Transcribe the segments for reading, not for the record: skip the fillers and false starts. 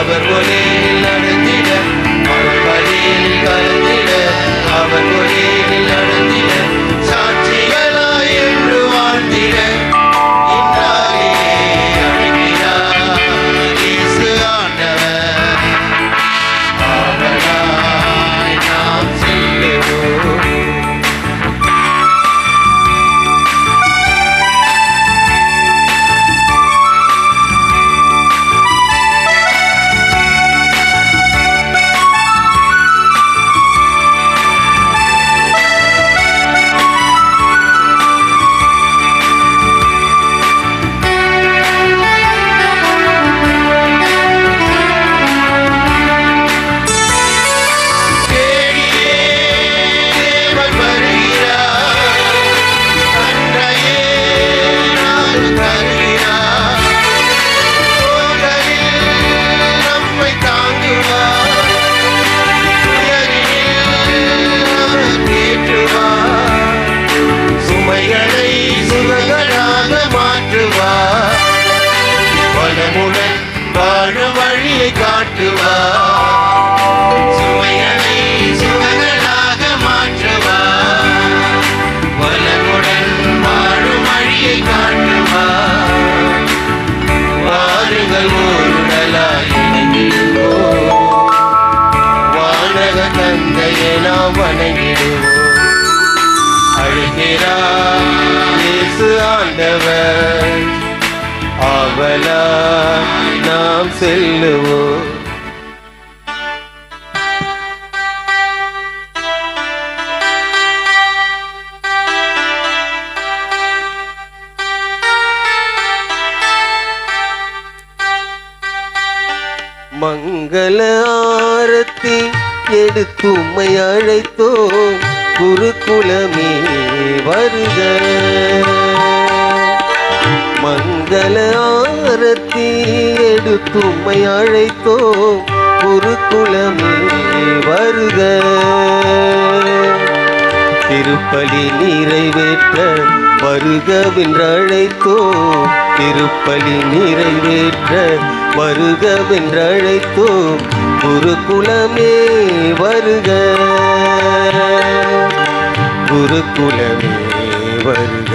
அவர் ஒளியில் நடந்திட, அவர் வழியில் கலந்திட, அவர் ஒளியில் நடந்திட, சாட்சிகளாய் என்று வாழ்ந்திட இன்னாரே அழைக்கிறார் இயேசு ஆண்டவர். அவராய் நாம் செல்லுவோம். வாழும் வழியை காட்டுவார், சுமைகளை சுகங்களாக மாற்றுவார். வளமுடன் வாழும் வழியை காட்டுவார். வாருங்கள் ஓருடலாய் இணைந்திடுவோம், வானக தந்தையை நாம் வணங்கிடுவோம். அழைக்கிறார் இயேசு ஆண்டவர், அவளாய் நாம் செல்லுவோம். மங்கள ஆரத்தி எடுத்தும்மை அழைத்தோம், குருகுலமே வருக. மங்கள ஆரத்தி எடுத்தும்மை அழைத்தோம், குருகுலமே வருக. திருப்பலி நிறைவேற்ற வருகவென்றழைத்தோம், திருப்பலி நிறைவேற்ற வருகவென்றழைத்தோம், குருகுலமே வருக, குருகுலமே வருக.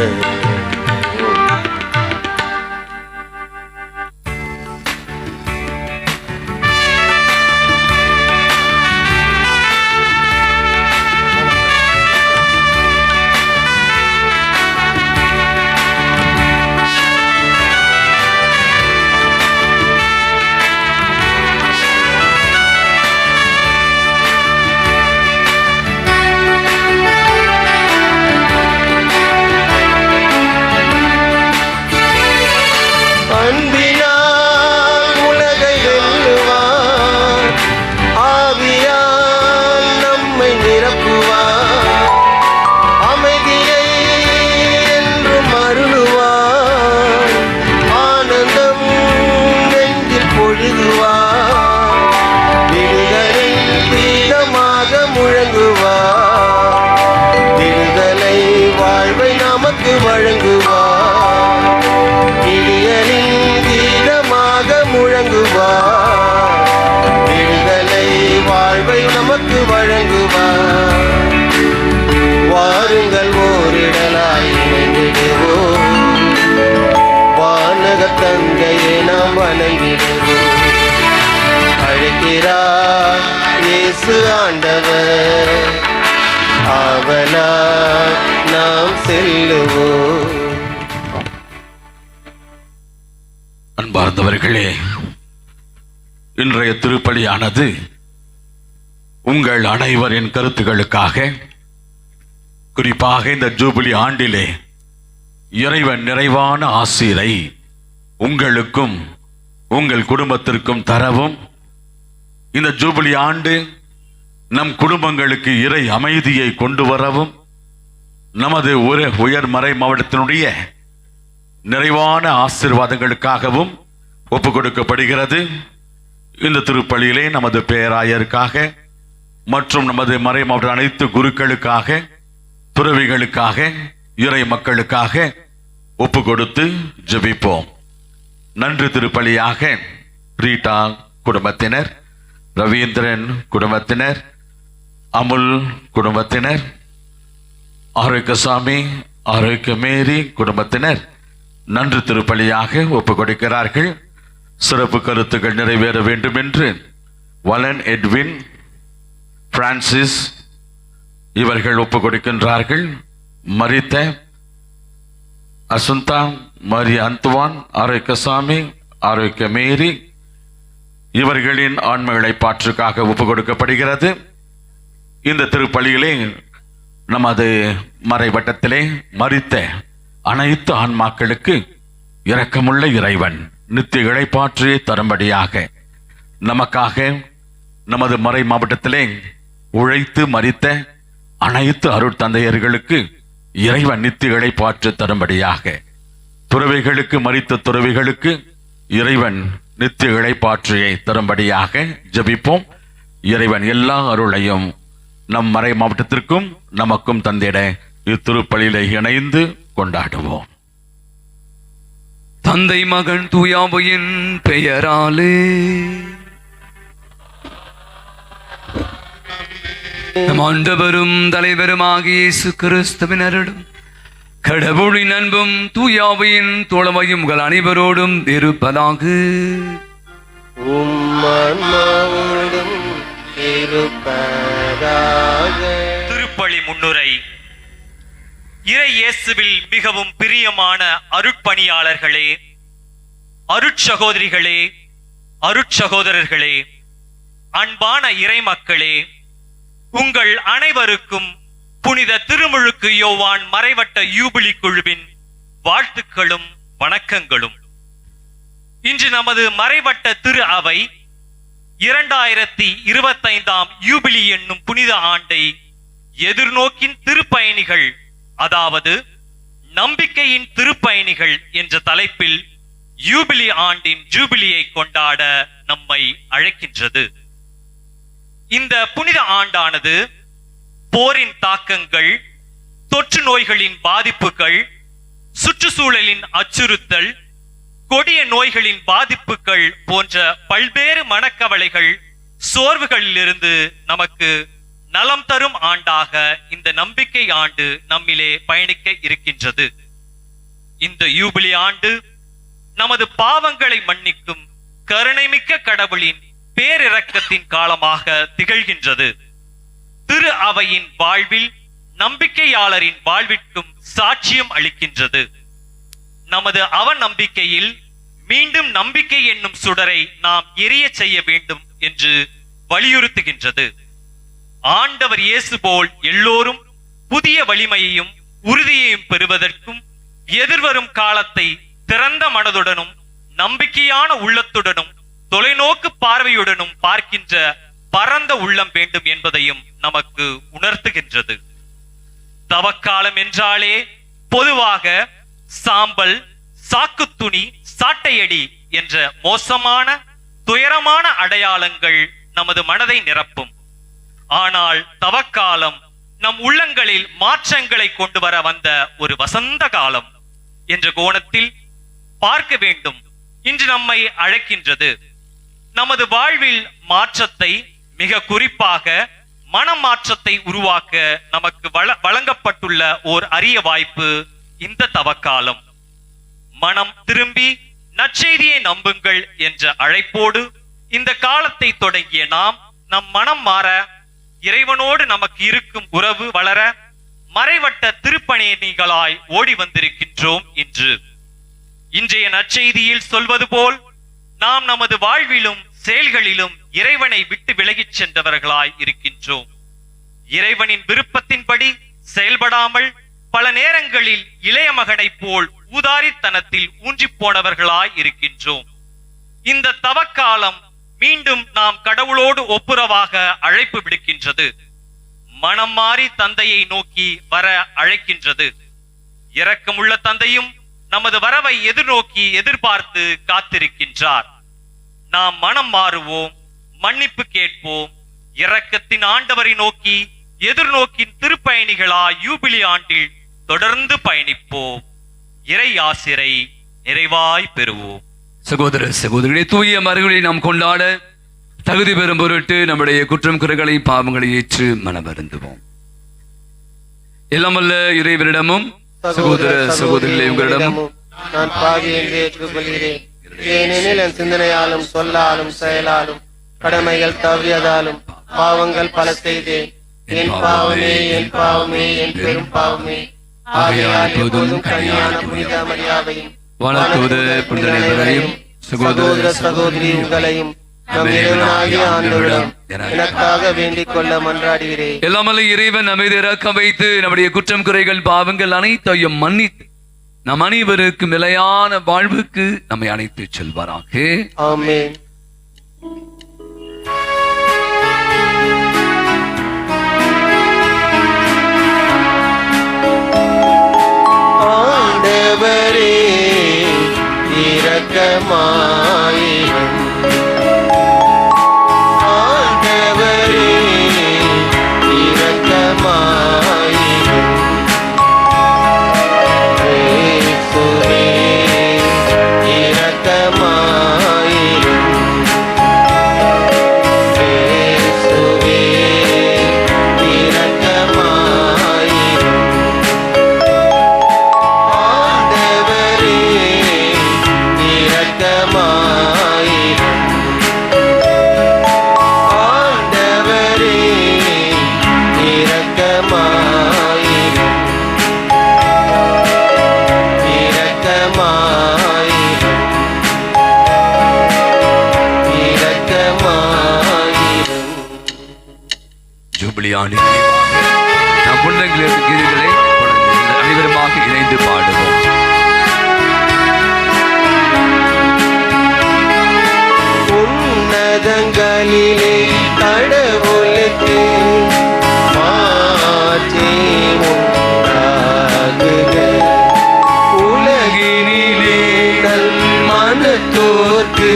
அன்பினால் உலகை வெல்லுவார், ஆவியால் நம்மை நிரப்புவார், அமைதியை என்றும் அருளுவார், ஆனந்தம் நெஞ்சில் பொழுதுவார், விடுதலை கீதமாக முழங்குவார், விடுதலை வாழ்வை நமக்கு வழங்குவார், இடியலின் கீதமாக முழங்குவார், விடுதலை வாழ்வை நமக்கு வழங்குவார். வாருங்கள் ஓரிடலாய் இணைந்திடுவோம், வானக தந்தையை நாம் வணங்கிடுவோம். அழைக்கிறார் இயேசு ஆண்டவர், அவளாய் நாம் செல்லுவோம். அன்பார்ந்தவர்களே, இன்றைய திருப்பலியானது உங்கள் அனைவரின் கருத்துக்களுக்காக, குறிப்பாக இந்த ஜூபிலி ஆண்டிலே இறைவன் நிறைவான ஆசீரை உங்களுக்கும் உங்கள் குடும்பத்திற்கும் தரவும், இந்த ஜூபிலி ஆண்டு நம் குடும்பங்களுக்கு இறை அமைதியை கொண்டு வரவும், நமது உயர்மறை மாவட்டத்தினுடைய நிறைவான ஆசீர்வாதங்களுக்காகவும் ஒப்பு கொடுக்கப்படுகிறது. இந்த திருப்பலியிலே நமது பேராயருக்காக மற்றும் நமது மறை மாவட்ட அனைத்து குருக்களுக்காக, துறவிகளுக்காக, இறை மக்களுக்காக ஒப்பு கொடுத்து ஜெபிப்போம். நன்றி திருப்பலியாக ரீட்டா குடும்பத்தினர், ரவீந்திரன் குடும்பத்தினர், அமுல் குடும்பத்தினர், ஆரோக்கியசாமி, ஆரோக்கியமேரி குடும்பத்தினர் நன்று திருப்பலியாக ஒப்புக் கொடுக்கிறார்கள். சிறப்பு கருத்துக்கள் நிறைவேற வேண்டும் என்று வலன் எட்வின், பிரான்சிஸ் இவர்கள் ஒப்புக் கொடுக்கின்றார்கள். மரித்த அசுந்தா, மரி அந்துவான், ஆரோக்கியசாமி, ஆரோக்கியமேரி இவர்களின் ஆன்மகளை பாற்றுக்காக ஒப்புக் கொடுக்கப்படுகிறது. இந்த திருப்பலியிலே நமது மறைவட்டத்திலே மரித்த அனைத்து ஆன்மாக்களுக்கு இரக்கமுள்ள இறைவன் நித்திய இளைப்பாற்றியை தரும்படியாக நமக்காக நமது மறை மாவட்டத்திலே உழைத்து மரித்த அனைத்து அருட்தந்தையர்களுக்கு இறைவன் நித்திய இளைப்பாற்று தரும்படியாக, துறவிகளுக்கு மரித்த துறவிகளுக்கு இறைவன் நித்திய இளைப்பாற்றியை தரும்படியாக ஜெபிப்போம். இறைவன் எல்லா அருளையும் நம் மறை மாவட்டத்திற்கும் நமக்கும் தந்திட இத்திருப்பலியிலே இணைந்து கொண்டாடுவோம். தந்தை மகன் தூயாவையின் பெயராலே நம் ஆண்டவரும் தலைவருமாகிய இயேசு கிறிஸ்துவின் அருளும் கடவுளின் அன்பும் தூயாவையின் தோழமையும் உங்கள் அனைவரோடும் இருப்பதாக. உம்மாவோடும் இருப்பதாக. திருப்பலி முன்னுரை. இறை இயேசுவில் மிகவும் பிரியமான அருட்பணியாளர்களே, அருட்சகோதரிகளே, அருட்சகோதரர்களே, அன்பான இறை மக்களே, உங்கள் அனைவருக்கும் புனித திருமுழுக்கு யோவான் மறைவட்ட யூபிலி குழுவின் வாழ்த்துக்களும் வணக்கங்களும். இன்று நமது மறைவட்ட திரு அவை 2025 யூபிலி என்னும் புனித ஆண்டை எதிர்நோக்கின் திருப்பயணிகள், அதாவது நம்பிக்கையின் திருப்பயணிகள் என்ற தலைப்பில் யூபிலி ஆண்டின் ஜூபிலியை கொண்டாட நம்மை அழைக்கின்றது. இந்த புனித ஆண்டானது போரின் தாக்கங்கள், தொற்று நோய்களின் பாதிப்புகள், சுற்றுச்சூழலின் அச்சுறுத்தல், கொடிய நோய்களின் பாதிப்புகள் போன்ற பல்வேறு மனக்கவலைகள், சோர்வுகளிலிருந்து நமக்கு நலம் தரும் ஆண்டாக இந்த நம்பிக்கை ஆண்டு நம்மிலே பயணிக்க இருக்கின்றது. இந்த யூபிலி ஆண்டு நமது பாவங்களை மன்னிக்கும் கருணைமிக்க கடவுளின் பேரிரக்கத்தின் காலமாக திகழ்கின்றது. திரு அவையின் வாழ்வில் நம்பிக்கையாளரின் வாழ்விற்கும் சாட்சியம் அளிக்கின்றது. நமது அவநம்பிக்கையில் மீண்டும் நம்பிக்கை என்னும் சுடரை நாம் எரிய செய்ய வேண்டும் என்று வலியுறுத்துகின்றது. ஆண்டவர் இயேசு போல் எல்லோரும் புதிய வலிமையையும் உறுதியையும் பெறுவதற்கும் எதிர்வரும் காலத்தை திறந்த மனதுடனும் நம்பிக்கையான உள்ளத்துடனும் தொலைநோக்கு பார்வையுடனும் பார்க்கின்ற பரந்த உள்ளம் வேண்டும் என்பதையும் நமக்கு உணர்த்துகின்றது. தவக்காலம் என்றாலே பொதுவாக சாம்பல், சாக்கு துணி, சாட்டையடி என்ற மோசமான துயரமான அடையாளங்கள் நமது மனதை நிரப்பும். ஆனால் தவக்காலம் நம் உள்ளங்களில் மாற்றங்களை கொண்டு வர வந்த ஒரு வசந்த காலம் என்ற கோணத்தில் பார்க்க வேண்டும் இன்று நம்மை அழைக்கின்றது. நமது வாழ்வில் மாற்றத்தை, மிக குறிப்பாக மனமாற்றத்தை உருவாக்க நமக்கு வழங்கப்பட்டுள்ள ஓர் அரிய வாய்ப்பு இந்த தவக்காலம். மனம் திரும்பி நற்செய்தியை நம்புங்கள் என்ற அழைப்போடு இந்த காலத்தை தொடங்கிய நாம் நம் மனம் மாற, இறைவனோடு நமக்கு இருக்கும் உறவு வளர மறைவட்ட திருப்பணிகளாய் ஓடி வந்திருக்கின்றோம். இன்றைய நற்செய்தியில் சொல்வது போல் நாம் நமது வாழ்விலும் செயல்களிலும் இறைவனை விட்டு விலகிச் சென்றவர்களாய் இருக்கின்றோம். இறைவனின் விருப்பத்தின்படி செயல்படாமல் பல நேரங்களில் இளைய மகனை போல் ஊதாரித்தனத்தில் ஊன்றி போனவர்களாய் இருக்கின்றோம். இந்த தவக்காலம் மீண்டும் நாம் கடவுளோடு ஒப்புரவாக அழைப்பு விடுக்கின்றது. மனம் மாறி தந்தையை நோக்கி வர அழைக்கின்றது. இரக்கமுள்ள தந்தையும் நமது வரவை எதிர்நோக்கி எதிர்பார்த்து காத்திருக்கின்றார். நாம் மனம் மாறுவோம், மன்னிப்பு கேட்போம், இரக்கத்தின் ஆண்டவரை நோக்கி எதிர்நோக்கின் திருப்பயணிகளா யூபிலி ஆண்டில் தொடர்ந்து பயணிப்போம். இறை ஆசிரை நிறைவாய் பெறுவோம். சகோதர சகோதரிகளே, தூய மறைகளை நாம் கொண்டாட தகுதி பெறும் பொருட்டு நம்முடைய குற்றம் குறைகளை பாவங்களை ஏற்று மனமருந்துவோம். எல்லாம் வல்ல இறைவனிடமும் சகோதர சகோதரிகளே உங்களிடமும் நான் பாவி என்று ஏற்றுக்கொள்கிறேன். ஏனெனில் என் சிந்தனையாலும் சொல்லாலும் செயலாலும் கடமைகள் தவறியதாலும் பாவங்கள் பல செய்தேன். என் பாவமே என் பாவமே என் பெரும் பாவமே. ஆகையால் எப்போதும் கன்னியான புனித மரியாதையும் வளர்த்துவது புனிதரையும் சகோதர சகோதரி உங்களையும் நம் இறைவனாகிய ஆண்டவரிடம் எனக்காக வேண்டிக் கொள்ள மன்றாடுகிறேன். எல்லாம் வல்ல இறைவன் நம்மை இறக்கம் வைத்து நம்முடைய குற்றம் குறைகள் பாவங்கள் அனைத்தையும் மன்னித்து நம் அனைவருக்கும் நிலையான வாழ்வுக்கு நம்மை அழைத்து செல்வாராக. ஆமென். ஆண்டவரே இரக்கமாயிரும். ஆண்டவரே இரக்கமாயிரும். இயேசுவே இரக்கமாயிரும். இயேசுவே இரக்கமாயிரும். ஆண்டவரே இரக்கமாயிரும். ஆண்டவரே இரக்கமாயிரும். இரக்கமாயிரும். இரக்கமாயிரும். ஜூபிலி ஆண்டு நம் புனிதங்களின் கீதங்களை அனைவருமாக இணைந்து பாடுவோம். உன்னதங்களிலே கடவுளுக்கு மாட்சி உண்டாகுக. உலகினிலே நல் மனத்தோர்க்கு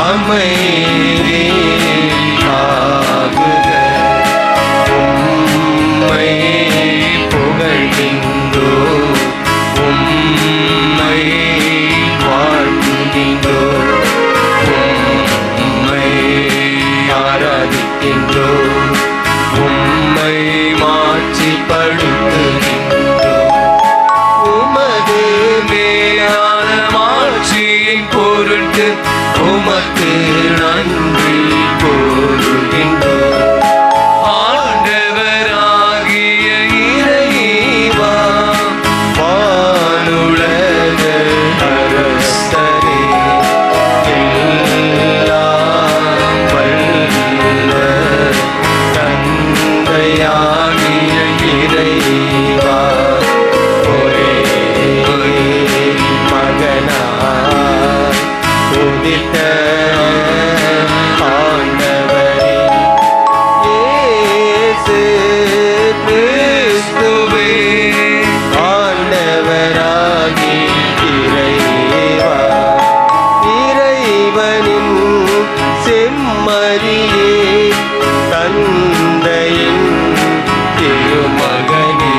அமைதி ஆகுக. உம்மை புகழ்கின்றோம், உம்மை வாழ்த்துகின்றோம், உம்மை ஆராதிக்கின்றோம், உம்மை மாட்சிப்படுத்துகின்றோம். உமது மேலான மாட்சியின் பொருட்டு உமக்கு நன்றி கூறுகின்றோம். ஆண்டவராகிய இறைவா, வானுலக அரசரே, எல்லாம் வல்ல தந்தையாகிய இறைவா, ஒரே மகனாய் உதித்த ஆண்டவரே, இயேசு கிறிஸ்துவே, ஆண்டவராகி இறைவா, இறைவனின் செம்மறியே, தந்தையின் திருமகனே,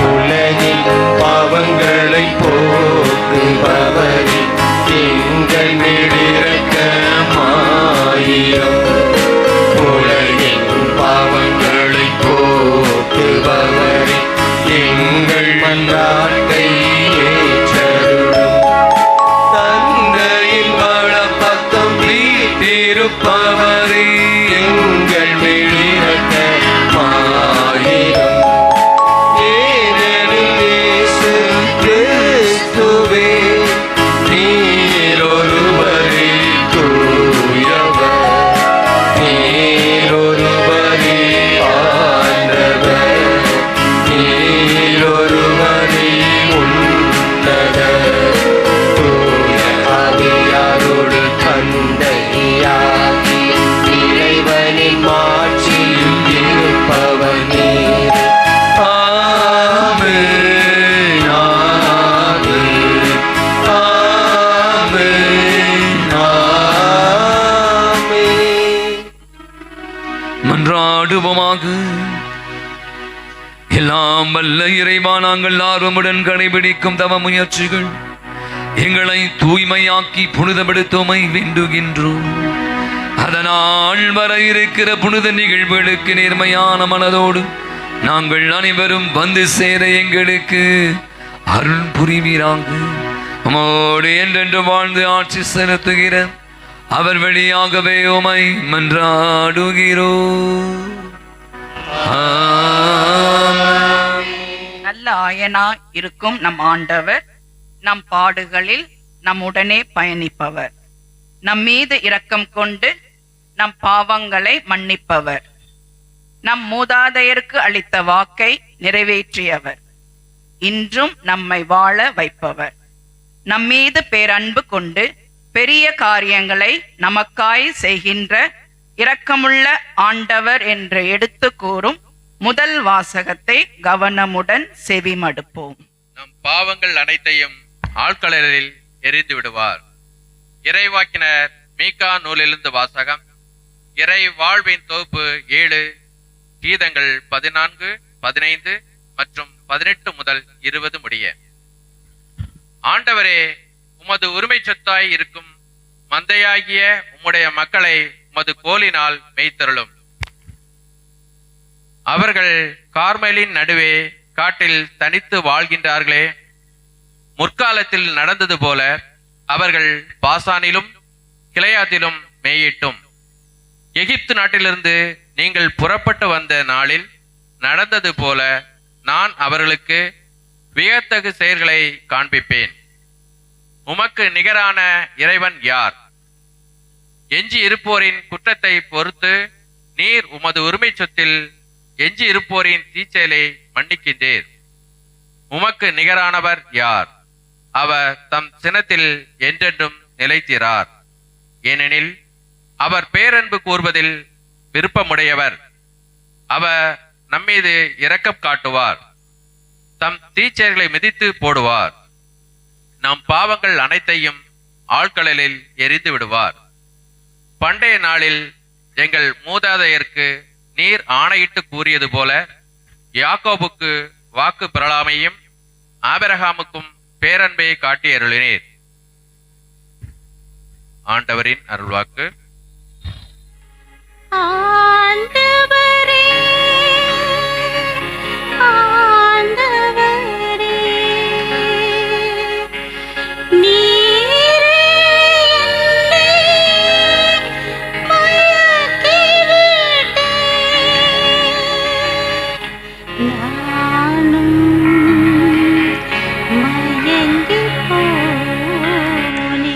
உலகின் பாவங்களை போக்குபவரே, எங்கள் நெடிரக்கமாயிரும். உலகின் பாவங்களை போக்குபவரே, எங்கள் மன்றாட்டை ஏற்றருளும். தந்தையின் வலப்பக்கம் வீற்றிருப்பவரே, எங்கள் நெடிரக்கமாயிரும். ஏனெனில் இயேசு கிறிஸ்துவே, நீரொருவரே தூயவர், நீரொருவரே ஆண்டவர், நீரொருவரே உன்னதர். தூய ஆவியாரோடு தந்தையாகி இறைவனின் மாட்சியில் இருப்பவர் நீர். ஆமென், ஆமென், ஆமென், ஆமென். மன்றாடுவோமாக. எல்லாம் வல்ல இறைவா, நாங்கள் ஆர்வமுடன் கடைபிடிக்கும் தவ முயற்சிகள் எங்களை தூய்மையாக்கி புனிதப்படுத்துமை வேண்டுகின்றோம். அதனால் வர இருக்கிற புனித நிகழ்வுகளுக்கு நேர்மையான மனதோடு நாங்கள் அனைவரும் வந்து சேர எங்களுக்கு அருள் புரிவீராங்க. உமோடு என்றென்று வாழ்ந்து ஆட்சி செலுத்துகிற அவர் வழியாகவே உமை மன்றாடுகிறோம். நல்ல ஆயனா இருக்கும் நம் ஆண்டவர் நம் பாடுகளில் நம்முடனே பயணிப்பவர், நம் மீது இரக்கம் கொண்டு நம் பாவங்களை மன்னிப்பவர், நம் மூதாதையருக்கு அளித்த வாக்கை நிறைவேற்றியவர், இன்றும் நம்மை வாழ வைப்பவர், நம் மீது பேரன்பு கொண்டு பெரிய காரியங்களை நமக்காய் செய்கின்ற இரக்கமுள்ள ஆண்டவர் என்று எடுத்து கூறும் முதல் வாசகத்தை கவனமுடன் செவிமடுப்போம். நம் பாவங்கள் அனைத்தையும் ஆழ்கடலில் எரிந்து விடுவார். இறைவாக்கினர் மீகா நூலிலிருந்து வாசகம். இறை வாழ்வின் தொகுப்பு 7, கீதங்கள் 14, 15 மற்றும் 18 முதல் 20 முடிய. ஆண்டவரே, உமது உரிமை சொத்தாய் இருக்கும் மந்தையாகிய உம்முடைய மக்களை உமது கோலினால் மேய்த்தருளும். அவர்கள் கார்மேலின் நடுவே காட்டில் தனித்து வாழ்கின்றார்களே, முற்காலத்தில் நடந்தது போல அவர்கள் பாசானிலும் கிளையாத்திலும் மேயிட்டும். எகிப்து நாட்டிலிருந்து நீங்கள் புறப்பட்டு வந்த நாளில் நடந்தது போல நான் அவர்களுக்கு வியத்தகு செயல்களை காண்பிப்பேன். உமக்கு நிகரான இறைவன் யார்? எஞ்சி இருப்போரின் குற்றத்தை பொறுத்து நீர் உமது உரிமை சொத்தில் எஞ்சி இருப்போரின் தீச்செயலை மன்னிக்கின்றீர். உமக்கு நிகரானவர் யார்? அவர் தம் சினத்தில் என்றென்றும் நிலைத்திரார். ஏனெனில் அவர் பேரன்பு கூறுவதில் விருப்பமுடையவர். அவர் நம்மீது இரக்கம் காட்டுவார். தம் தீச்செயல்களை மிதித்து போடுவார். நம் பாவங்கள் அனைத்தையும் ஆழ்கடலில் எரிந்து விடுவார். பண்டைய நாளில் எங்கள் மூதாதையருக்கு நீர் ஆணையிட்டு கூறியது போல யாக்கோபுக்கு வாக்கு பெறலாமையும் ஆபிரகாமுக்கும் பேரன்பை காட்டி அருளினீர். ஆண்டவரின் அருள்வாக்கு. ஆண்டவரே, ஆண்டவரே, நீரே என்னை மயக்கிவிட்டீர். நானும் மயங்கிப் போனேன்.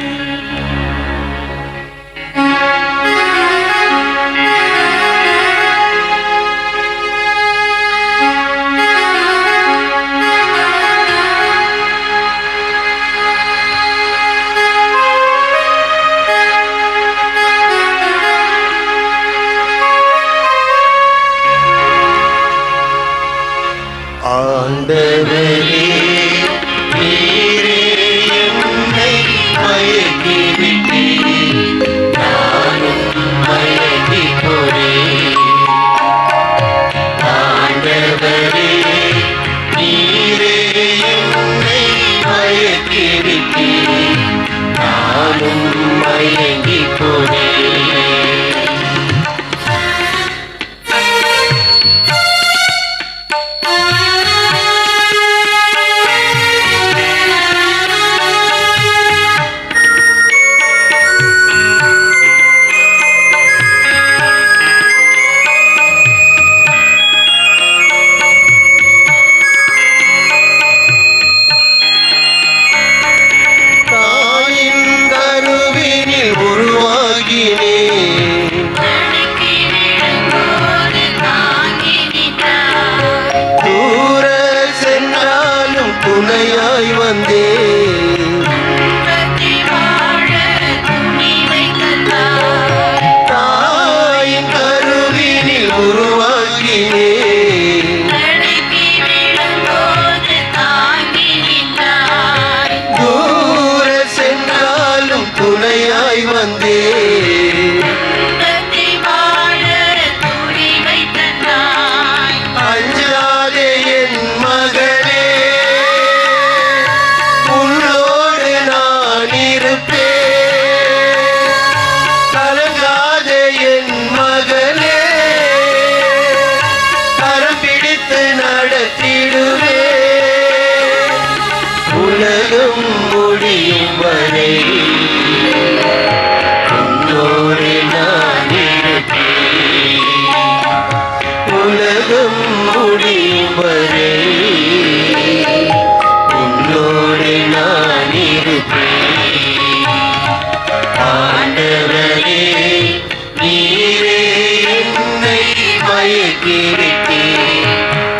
மயக்கி விட்டீர்,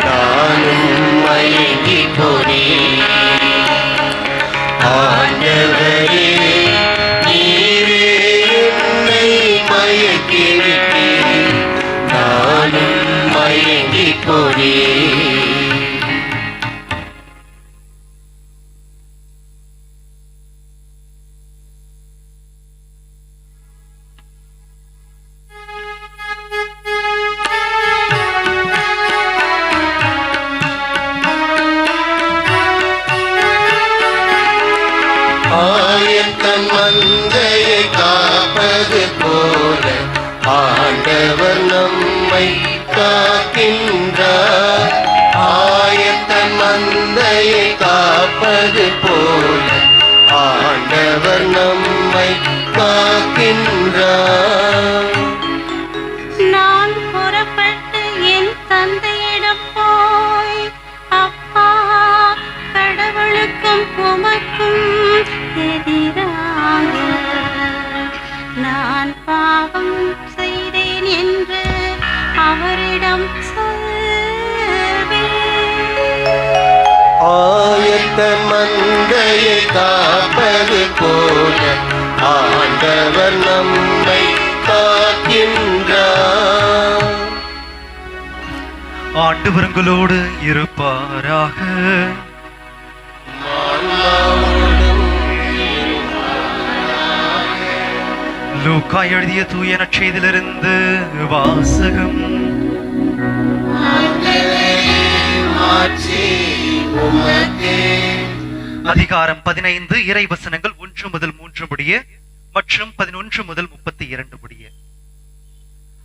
நானும் மயங்கி போனேன். ஆண்டவரே, நீரே என்னை மயக்கி விட்டீர், நானும் மயங்கி போனேன். ஆயத்தன் மந்தையை காப்பது போல ஆண்டவர் நம்மை காக்கின்றார். ஆயத்தன் மந்தையை காப்பது போல ஆண்டவர் நம்மை காக்கின்றார். நான் புறப்பட்டு என் தந்தையிடம் போய், அப்பா, கடவுளுக்கும் உமக்கும் எதிராக நான் பாவம் செய்தேன் என்று அவரிடம் சொல்வேன். ஆயத்தன் மந்தையை காப்பது போல ஆண்டவர் நம்மை காக்கின்றார். ஆண்டவர் உங்களோடு இருப்பாராக. லூக்கா எழுதிய தூய நற்செய்தியிலிருந்து வாசகம். அதிகாரம் 15, இறைவசனங்கள் 1 முதல் 3 முடிய மற்றும் 11 முதல் 32 முடிய.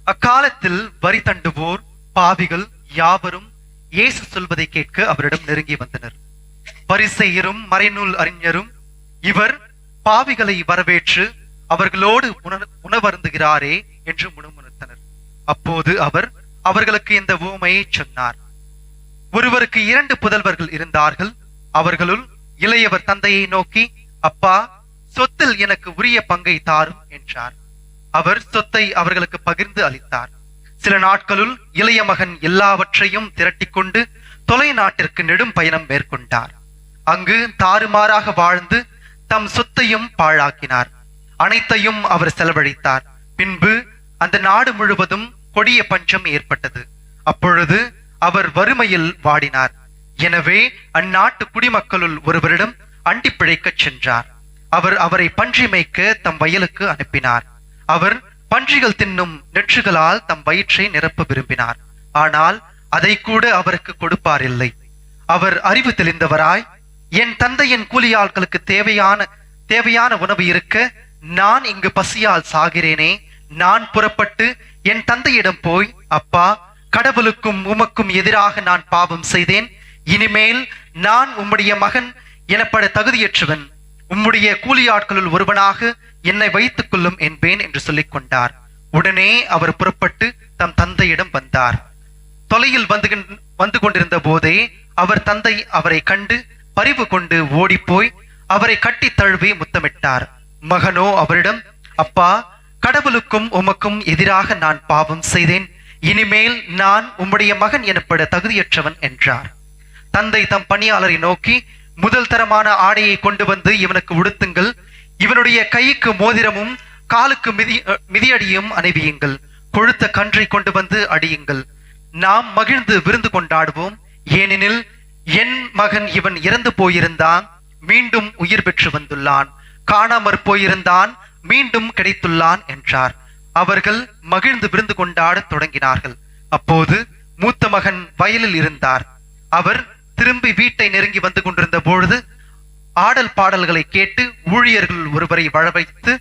அக்காலத்தில் வரி தண்டுவோர் பாவிகள் யாவரும் இயேசு சொல்வதை கேட்க அவரிடம் நெருங்கி வந்தனர். பரிசேயரும் மறைநூல் அறிஞரும், இவர் பாவிகளை வரவேற்று அவர்களோடு உணவருந்துகிறாரே என்று முணுமுணுத்தனர். அப்போது அவர் அவர்களுக்கு இந்த உவமையை சொன்னார். ஒருவருக்கு 2 புதல்வர்கள் இருந்தார்கள். அவர்களுள் இளையவர் தந்தையை நோக்கி, அப்பா, சொத்தில் எனக்கு உரிய பங்கை தாரும் என்றார். அவர் சொத்தை அவர்களுக்கு பகிர்ந்து அளித்தார். சில நாட்களுள் இளைய மகன் எல்லாவற்றையும் திரட்டிக்கொண்டு தொலை நாட்டிற்கு நெடும் பயணம் மேற்கொண்டார். அங்கு தாறுமாறாக வாழ்ந்து தம் சொத்தையும் பாழாக்கினார். அனைத்தையும் அவர் செலவழித்தார். பின்பு அந்த நாடு முழுவதும் கொடிய பஞ்சம் ஏற்பட்டது. அப்பொழுது அவர் வறுமையில் வாடினார். எனவே அந்நாட்டு குடிமக்களுள் ஒருவரிடம் அண்டி பிழைக்கச் சென்றார். அவர் அவரை பன்றி மேய்க்க தம் வயலுக்கு அனுப்பினார். அவர் பன்றிகள் தின்னும் நெற்றுகளால் தம் வயிற்றை நிரப்ப விரும்பினார். ஆனால் அதை கூட அவருக்கு கொடுப்பாரில்லை. அவர் அறிவு தெளிந்தவராய், என் தந்தையின் கூலியாட்களுக்கு தேவையான உணவு இருக்க நான் இங்கு பசியால் சாகிறேனே, நான் புறப்பட்டு என் தந்தையிடம் போய், அப்பா, கடவுளுக்கும் உமக்கும் எதிராக நான் பாவம் செய்தேன். இனிமேல் நான் உம்முடைய மகன் எனப்பட தகுதியற்றவன். உம்முடைய கூலியாட்களுள் ஒருவனாக என்னை வைத்துக் கொள்ளும் என்பேன் என்று சொல்லிக் கொண்டார். உடனே அவர் புறப்பட்டு தம் தந்தையிடம் வந்தார். தொலையில் வந்து கொண்டிருந்த போதே அவர் தந்தை அவரை கண்டு பரிவு கொண்டு ஓடிப்போய் அவரை கட்டி தழுவி முத்தமிட்டார். மகனோ அவரிடம், அப்பா, கடவுளுக்கும் உமக்கும் எதிராக நான் பாவம் செய்தேன். இனிமேல் நான் உம்முடைய மகன் எனப்பட தகுதியற்றவன் என்றார். தந்தை தம் பணியாளரை நோக்கி, முதல் தரமான ஆடையை கொண்டு வந்து இவனுக்கு உடுத்துங்கள். இவனுடைய கைக்கு மோதிரமும் காலுக்கு மிதியடியும் அணிவியுங்கள். கொழுத்த கன்றை கொண்டு வந்து அடியுங்கள். நாம் மகிழ்ந்து விருந்து கொண்டாடுவோம். ஏனெனில் என் மகன் இவன் இறந்து போயிருந்தான், மீண்டும் உயிர் பெற்று வந்துள்ளான். காணாமற் போயிருந்தான், மீண்டும் கிடைத்துள்ளான் என்றார். அவர்கள் மகிழ்ந்து விருந்து கொண்டாட தொடங்கினார்கள். அப்போது மூத்த மகன் வயலில் இருந்தார். அவர் திரும்பி வீட்டை நெருங்கி வந்து கொண்டிருந்த பொழுது ஆடல் பாடல்களை கேட்டு ஊழியர்கள் ஒருவரை வரவைத்து,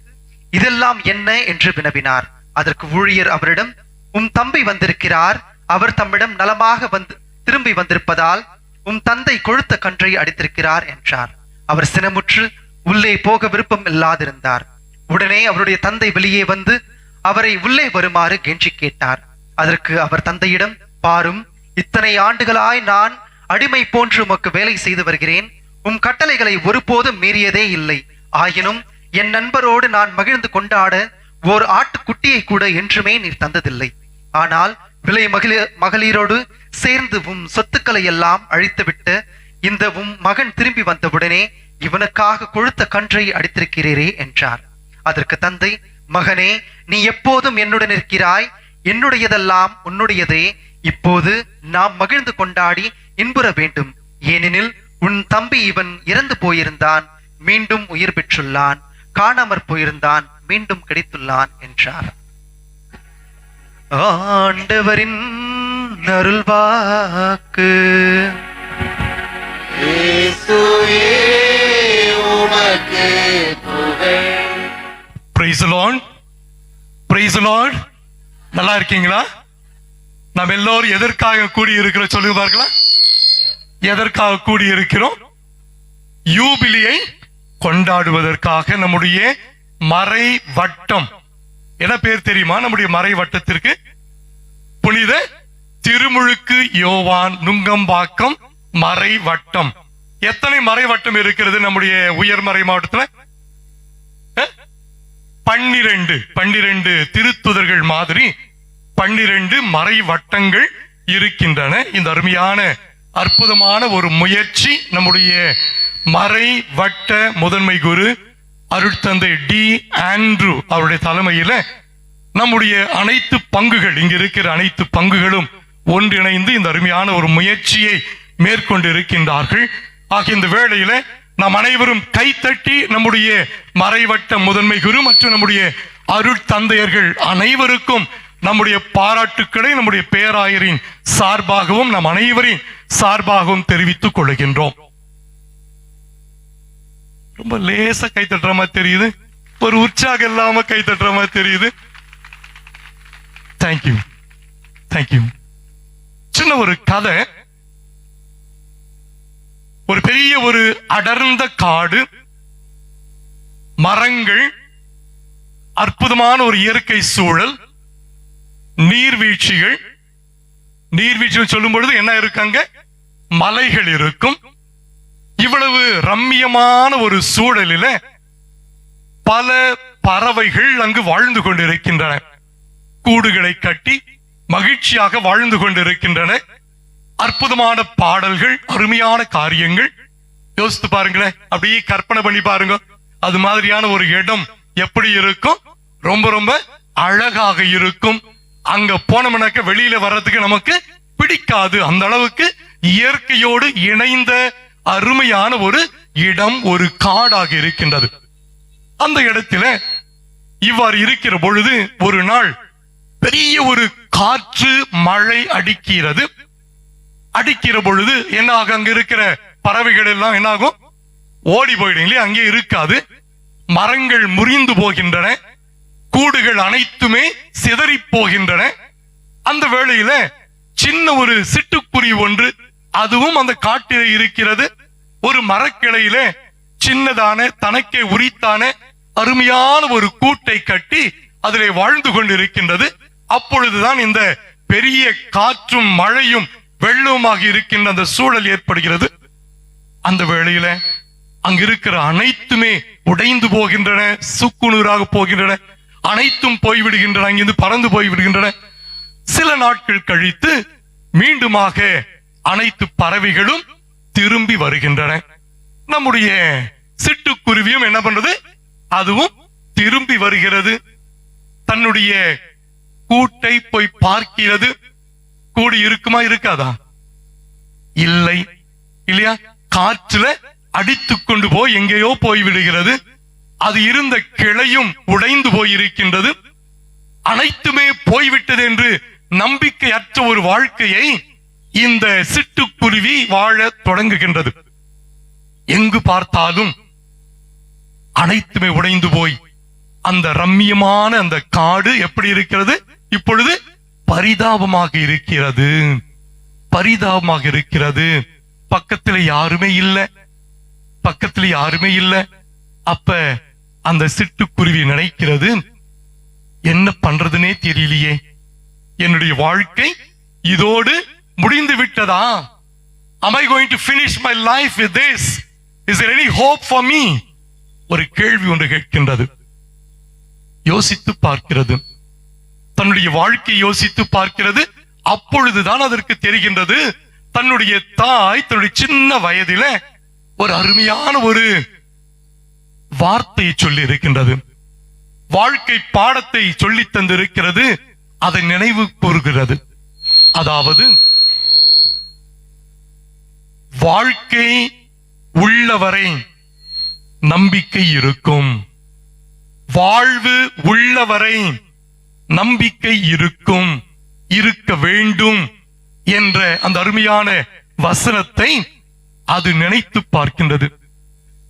இதெல்லாம் என்ன என்று வினவினார். அதற்கு ஊழியர் அவரிடம், உம் தம்பி வந்திருக்கிறார். அவர் தம்மிடம் நலமாக திரும்பி வந்திருப்பதால் உம் தந்தை கொழுத்த கன்றை அடித்திருக்கிறார் என்றார். அவர் சினமுற்று உள்ளே போக விருப்பம் இல்லாதிருந்தார். உடனே அவருடைய தந்தை வெளியே வந்து அவரை உள்ளே வருமாறு கெஞ்சி கேட்டார். அதற்கு அவர் தந்தையிடம், பாரும், இத்தனை ஆண்டுகளாய் நான் அடிமை போன்று உமக்கு வேலை செய்து வருகிறேன். உம் கட்டளைகளை ஒருபோதும் மீறியதே இல்லை. ஆயினும் என் நண்பரோடு நான் மகிழ்ந்து கொண்டாட ஓர் ஆட்டுக்குட்டியை கூட என்றுமே நீர் தந்ததில்லை. ஆனால் விலை மகளிரோடு சேர்ந்து உம் சொத்துக்களை எல்லாம் அழித்துவிட்டு இந்த உம் மகன் திரும்பி வந்தவுடனே இவனுக்காக கொழுத்த கன்றை அடித்திருக்கிறீரே என்றார். அதற்கு தந்தை, மகனே, நீ எப்போதும் என்னுடன் இருக்கிறாய், என்னுடையதெல்லாம் உன்னுடையதே. இப்போது நாம் மகிழ்ந்து கொண்டாடி இன்புற வேண்டும். ஏனெனில் உன் தம்பி இவன் இறந்து போயிருந்தான், மீண்டும் உயிர் பெற்றுள்ளான், காணாமற் போயிருந்தான், மீண்டும் கிடைத்துள்ளான் என்றார். ஆண்டவரின் அருள்வாக்கு. Praise the Lord. Praise the Lord. நல்லா இருக்கீங்களா? நாம் எல்லோரும் எதற்காக கூடி இருக்கிறோம் சொல்லுங்க பார்க்கலாம். எதற்காக கூடி இருக்கிறோம்? யூபிலியை கொண்டாடுவதற்காக. நம்முடைய மறை வட்டம் என்ன பேர் தெரியுமா? நம்முடைய மறை வட்டத்திற்கு புனித திருமுழுக்கு யோவான் நுங்கம்பாக்கம் மறை வட்டம். எத்தனை மறை வட்டம் இருக்கிறது நம்முடைய உயர்மறை மாவட்டத்தில்? 12 திருத்துதர்கள் மாதிரி 12 மறை வட்டங்கள் இருக்கின்றன. இந்த அருமையான அற்புதமான ஒரு முயற்சி நம்முடைய மறை வட்ட முதன்மை குரு அருட்தந்தை டி ஆண்ட்ரூ அவருடைய தலைமையில நம்முடைய அனைத்து பங்குகள், இங்க இருக்கிற அனைத்து பங்குகளும் ஒன்றிணைந்து இந்த அருமையான ஒரு முயற்சியை மேற்கொண்டு இருக்கின்றார்கள். ஆக இந்த வேளையில நாம் அனைவரும் கைத்தட்டி நம்முடைய மறைவட்ட முதன்மை குரு மற்றும் நம்முடைய அருட்தந்தையர்கள் அனைவருக்கும் நம்முடைய பாராட்டுக்களை நம்முடைய பேராயரின் சார்பாகவும் நம் அனைவரின் சார்பாகவும் தெரிவித்துக் கொள்கின்றோம். ரொம்ப லேசா கை தட்டுற மாதிரி தெரியுது, ஒரு உற்சாகம் இல்லாம கை தட்டுற மாதிரி தெரியுது. Thank you thank you. சின்ன ஒரு கதை. ஒரு பெரிய ஒரு அடர்ந்த காடு, மரங்கள், அற்புதமான ஒரு இயற்கை சூழல், நீர்வீழ்ச்சிகள். நீர்வீழ்ச்சிகள் சொல்லும் பொழுது என்ன இருக்காங்க? மலைகள் இருக்கும். இவ்வளவு ரம்மியமான ஒரு சூழலில பல பறவைகள் அங்கு வாழ்ந்து கொண்டிருக்கின்றன. கூடுகளை கட்டி மகிழ்ச்சியாக வாழ்ந்து கொண்டிருக்கின்றன. அற்புதமான பாடல்கள், அருமையான காரியங்கள். யோசித்து பாருங்களேன், அப்படியே கற்பனை பண்ணி பாருங்க. அது மாதிரியான ஒரு இடம் எப்படி இருக்கும்? ரொம்ப ரொம்ப அழகாக இருக்கும். அங்க போனோம்னாக்க வெளியில வர்றதுக்கு நமக்கு பிடிக்காது. அந்த அளவுக்கு இயற்கையோடு இணைந்த அருமையான ஒரு இடம், ஒரு காடாக இருக்கின்றது. அந்த இடத்துல இவ்வாறு இருக்கிற பொழுது ஒரு நாள் பெரிய ஒரு காற்று மழை அடிக்கிறது. அடிக்கிற பொழுது என்ன ஆகும்? அங்க இருக்கிற பறவைகள் எல்லாம் என்ன ஆகும்? ஓடி போயிடும் இல்லையா? அங்கே இருக்காது. மரங்கள் முறிந்து போகின்றன, கூடுகள் அனைத்துமே சிதறி போகின்றன. அந்த வேளையில சின்ன ஒரு சிட்டுக்குருவி ஒன்று, அதுவும் அந்த காட்டிலே இருக்கிறது. ஒரு மரக்கிளையில சின்னதான தனக்கே உரித்தான அருமையான ஒரு கூட்டை கட்டி அதிலே வாழ்ந்து கொண்டிருக்கின்றது. அப்பொழுதுதான் இந்த பெரிய காற்றும் மழையும் வெள்ளமாக இருக்கின்ற அந்த சூழல் ஏற்படுகிறது. அந்த வேளையில அங்க இருக்கிற அனைத்துமே உடைந்து போகின்றன, சுக்குநூறாக போகின்றன, அனைத்தும் போய்விடுகின்றன, அங்கிருந்து பறந்து போய்விடுகின்றன. சில நாட்கள் கழித்து மீண்டுமாக அனைத்து பறவைகளும் திரும்பி வருகின்றன. நம்முடைய சிட்டுக்குருவியும் என்ன பண்றது? அதுவும் திரும்பி வருகிறது. தன்னுடைய கூட்டை போய் பார்க்கிறது. கூடு இருக்குமா இருக்காதா? இல்லை இல்லையா? காற்றுல அடித்துக் கொண்டு போய் எங்கேயோ போய் விடுகிறது. அது இருந்த கிளையும் உடைந்து போயிருக்கின்றது. அனைத்துமே போய்விட்டது என்று நம்பிக்கையற்ற ஒரு வாழ்க்கையை இந்த சிட்டுக்குருவி வாழ தொடங்குகின்றது. எங்கு பார்த்தாலும் அனைத்துமே உடைந்து போய் அந்த ரம்மியமான அந்த காடு எப்படி இருக்கிறது? இப்பொழுது பரிதாபமாக இருக்கிறது, பரிதாபமாக இருக்கிறது. பக்கத்தில் யாருமே இல்லை, பக்கத்தில் யாருமே இல்லை. அப்ப அந்த சிட்டுக்குருவி நினைக்கிறது, என்ன பண்றதுனே தெரியலையே, என்னுடைய வாழ்க்கை இதோடு முடிந்து விட்டதா? Am I going to finish my life with this? Is there any hope for me? ஒரு கேள்வி ஒன்று கேட்கின்றது. யோசித்து பார்க்கிறது, தன்னுடைய வாழ்க்கை யோசித்து பார்க்கிறது. அப்பொழுதுதான் அதற்கு தெரிகின்றது, தன்னுடைய தாய் தன்னுடைய சின்ன வயதில ஒரு அருமையான ஒரு வார்த்தையை சொல்லி இருக்கின்றது, வாழ்க்கை பாடத்தை சொல்லி தந்திருக்கிறது. அதை நினைவு கூறுகிறது. அதாவது, வாழ்க்கை உள்ளவரை நம்பிக்கை இருக்கும், வாழ்வு உள்ளவரை நம்பிக்கை இருக்கும், இருக்க வேண்டும் என்ற அந்த அருமையான வசனத்தை அது நினைத்து பார்க்கின்றது.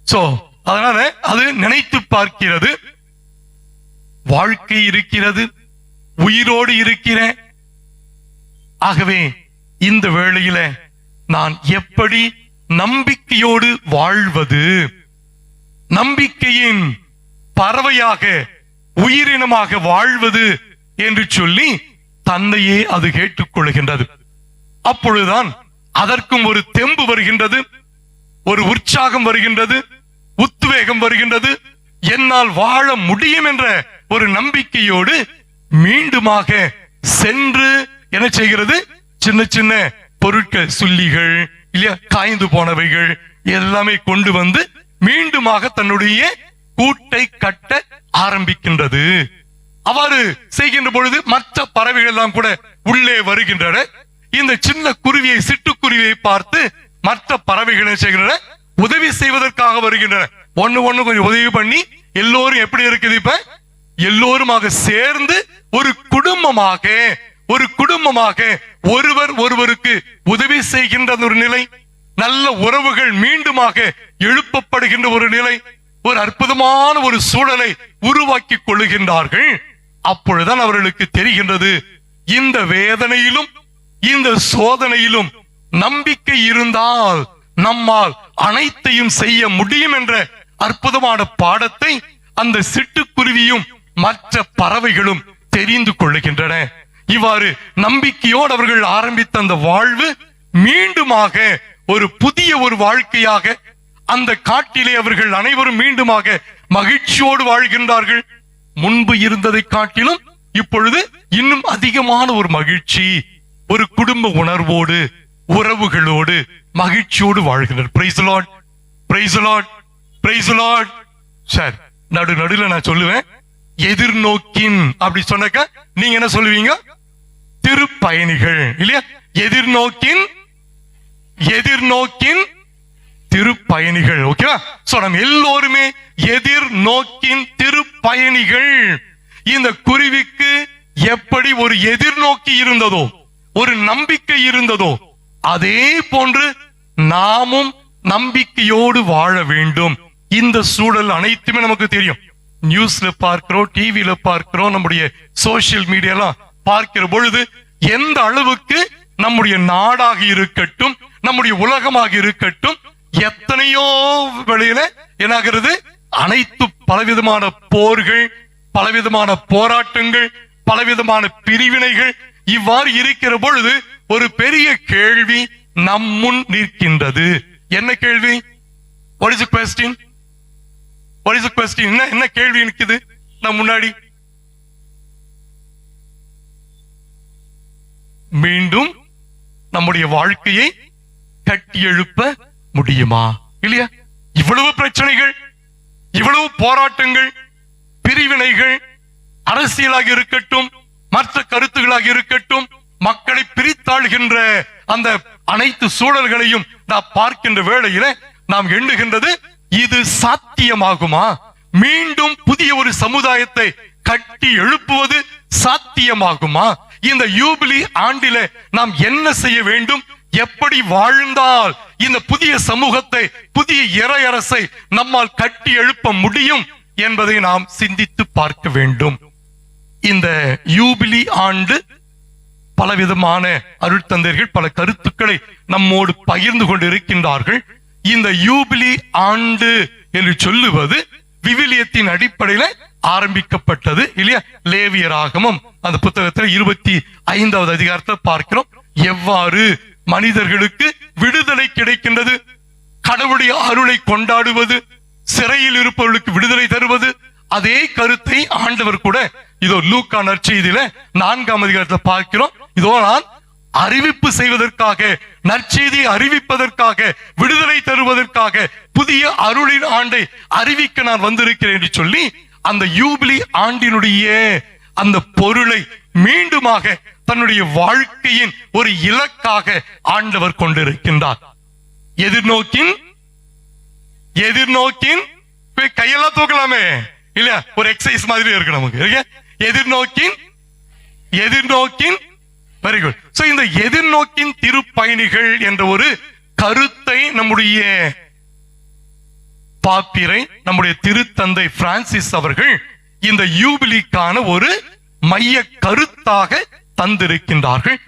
சோ அதனால அது நினைத்து பார்க்கிறது. வாழ்க்கை இருக்கிறது, உயிரோடு இருக்கிறேன். ஆகவே இந்த வேளையில நான் எப்படி நம்பிக்கையோடு வாழ்வது, நம்பிக்கையின் பறவையாக உயிரினமாக வாழ்வது என்று சொல்லி தன்னையே அது கேட்டுக்கொள்கின்றது. அப்பொழுதுதான் அதற்கும் ஒரு தெம்பு வருகின்றது, ஒரு உற்சாகம் வருகின்றது, உத்வேகம் வருகின்றது. என்னால் வாழ முடியும் என்ற ஒரு நம்பிக்கையோடு மீண்டுமாக சென்று என்ன செய்கிறது, சின்ன சின்ன பொருட்கள், சுள்ளிகள் இல்லையா, காய்ந்து போனவைகள் எல்லாமே கொண்டு வந்து மீண்டுமாக தன்னுடைய கூட்டை கட்ட ஆரம்பிக்கின்றது. அவ்வாறு செய்கின்ற பொழுது மற்ற பறவைகள் எல்லாம் கூட உள்ளே வருகின்றன. இந்த சின்ன குருவியை, சிட்டுக்குருவியை பார்த்து மற்ற பறவைகள் செய்கின்றன, உதவி செய்வதற்காக வருகின்றன. ஒண்ணு கொஞ்சம் உதவி பண்ணி எல்லோரும் எப்படி இருக்குது, இப்ப எல்லோருமாக சேர்ந்து ஒரு குடும்பமாக ஒருவர் ஒருவருக்கு உதவி செய்கின்ற ஒரு நிலை, நல்ல உறவுகள் மீண்டுமாக எழுப்பப்படுகின்ற ஒரு நிலை, ஒரு அற்புதமான ஒரு சூழலை உருவாக்கி கொள்ளுகின்றார்கள். அப்பொழுதுதான் அவர்களுக்கு தெரிகின்றது, இந்த வேதனையிலும் இந்த சோதனையிலும் நம்பிக்கை இருந்தால் நம்மால் அனைத்தையும் செய்ய முடியும் என்ற அற்புதமான பாடத்தை அந்த சிட்டுக்குருவியும் மற்ற பறவைகளும் தெரிந்து கொள்ளுகின்றன. இவ்வாறு நம்பிக்கையோடு அவர்கள் ஆரம்பித்த அந்த வாழ்வு மீண்டுமாக ஒரு புதிய ஒரு வாழ்க்கையாக அந்த காட்டிலே அவர்கள் அனைவரும் மீண்டுமாக மகிழ்ச்சியோடு வாழ்கின்றார்கள். முன்பு இருந்ததை காட்டிலும் இப்பொழுது இன்னும் அதிகமான ஒரு மகிழ்ச்சி, ஒரு குடும்ப உணர்வோடு உறவுகளோடு மகிழ்ச்சியோடு வாழ்கின்றனர். Praise the Lord, praise the Lord, praise the Lord. Sir, நடுல நான் சொல்லுவேன், எதிர்நோக்கின் அப்படி சொன்னாக்க நீங்க என்ன சொல்லுவீங்க, திருப்பயணிகள் இல்லையா, எதிர்நோக்கின் திருப்பயணிகள். ஓகேவா? சோ நம்ம எல்லோருமே எதிர்நோக்கின் திருப்பயணிகள். இந்த குருவிக்கு எப்படி ஒரு எதிர்நோக்கி இருந்ததோ, ஒரு நம்பிக்கை இருந்ததோ, அதே போன்று நாமும் நம்பிக்கையோடு வாழ வேண்டும். இந்த சூழல் அனைத்துமே நமக்கு தெரியும். நியூஸ்ல பார்க்கிறோம், டிவியில பார்க்கிறோம், நம்முடைய சோசியல் மீடியாலாம் பார்க்கிற பொழுது எந்த அளவுக்கு நம்முடைய நாடாக இருக்கட்டும், நம்முடைய உலகமாக இருக்கட்டும், எத்தனையோ வழியில என்னாகிறது, அனைத்து பலவிதமான போர்கள், பலவிதமான போராட்டங்கள், பலவிதமான பிரிவினைகள் இவ்வாறு இருக்கிற பொழுது ஒரு பெரிய கேள்வி நம் முன் நிற்கின்றது. என்ன கேள்வி? What is the question? What is the question? என்ன கேள்வி நிற்குது நம் முன்னாடி? மீண்டும் நம்முடைய வாழ்க்கையை கட்டி எழுப்ப முடியுமா இல்லையா? இவ்வளவு பிரச்சனைகள், இவ்வளவு போராட்டங்கள், பிரிவினைகள், அரசியலாக இருக்கட்டும், மற்ற கருத்துகளாக இருக்கட்டும், மக்களை பிரித்தாள்கின்ற அந்த அனைத்து சூழல்களையும் நாம் பார்க்கின்ற வேளையில நாம் எண்ணுகின்றது, இது சாத்தியமாகுமா? மீண்டும் புதிய ஒரு சமுதாயத்தை கட்டி எழுப்புவது சாத்தியமாகுமா? இந்த யூபிலி ஆண்டில நாம் என்ன செய்ய வேண்டும், எப்படி வாழ்ந்தால் இந்த புதிய சமூகத்தை, புதிய இறையரசை நம்மால் கட்டி எழுப்ப முடியும் என்பதை நாம் சிந்தித்து பார்க்க வேண்டும். இந்த யூபிலி ஆண்டு பலவிதமான அருட்தந்தையர்கள் பல கருத்துக்களை நம்மோடு பகிர்ந்து கொண்டு இருக்கின்றார்கள். இந்த யூபிலி ஆண்டு என்று சொல்லுவது விவிலியத்தின் அடிப்படையில ஆரம்பிக்கப்பட்டது இல்லையா? லேவியராகமம் அந்த புத்தகத்தில் 25வது அதிகாரத்தில் பார்க்கிறோம், எவ்வாறு மனிதர்களுக்கு விடுதலை கிடைக்கின்றது, கடவுளுடைய அருளை கொண்டாடுவது, சிறையில் இருப்பவர்களுக்கு விடுதலை தருவது. அதே கருத்தை ஆண்டவர் கூட இதோ லூக்கா நற்செய்தியில 4ஆம் அதிகாரத்தில் பார்க்கிறோம். இதோ நான் அறிவிப்பு செய்வதற்காக, நற்செய்தியை அறிவிப்பதற்காக, விடுதலை தருவதற்காக, புதிய அருளின் ஆண்டை அறிவிக்க நான் வந்திருக்கிறேன் என்று சொல்லி அந்த யூபிலி ஆண்டினுடைய அந்த பொருளை மீண்டுமாக தன்னுடைய வாழ்க்கையின் ஒரு இலக்காக ஆண்டவர் கொண்டிருக்கின்றார். எதிர்நோக்கின் கையெல்லாம் தூக்கலாமே இல்ல, ஒரு எக்ஸசைஸ் மாதிரி இருக்கு நமக்கு. எதிர்நோக்கின் வெரி குட். சோ இந்த எதிர்நோக்கின் திருப்பயணிகள் என்ற ஒரு கருத்தை நம்முடைய பாப்பிரை, நம்முடைய திருத்தந்தை பிரான்சிஸ் அவர்கள் இந்த யூபிலிக்கான ஒரு மைய கருத்தாக தந்திருக்கின்றார்கள்.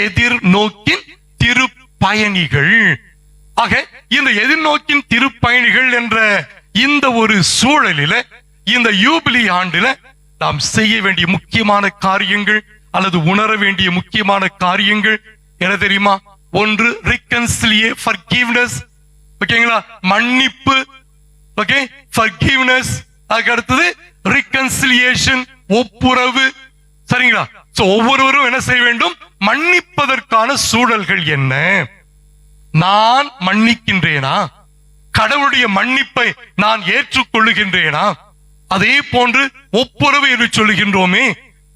எதிர்நோக்கின் திருப்பயணிகள். ஆக இந்த எதிர்நோக்கின் திருப்பயணிகள் என்ற இந்த ஒரு சூழலில, இந்த யூபிலி ஆண்டில நாம் செய்ய வேண்டிய முக்கியமான காரியங்கள் அல்லது உணர வேண்டிய முக்கியமான காரியங்கள் என்ன தெரியுமா? ஒன்று ஃபர்கிவ்னஸ், ஓகேங்களா, மன்னிப்பு, ஓகே, ஃபர்கிவ்னஸ். அதுக்கு அடுத்தது ரிகன்சிலியேஷன், ஒப்புரவு, சரிங்களா? சோ ஒவ்வொருவரும் என்ன செய்ய வேண்டும்? மன்னிப்பதற்கான சூழல்கள் என்ன? நான் மன்னிக்கின்றேனா? கடவுளுடைய மன்னிப்பை நான் ஏற்றுக்கொள்ளுகின்றேனா? அதே போன்று ஒப்புரவு என்று சொல்லுகின்றோமே,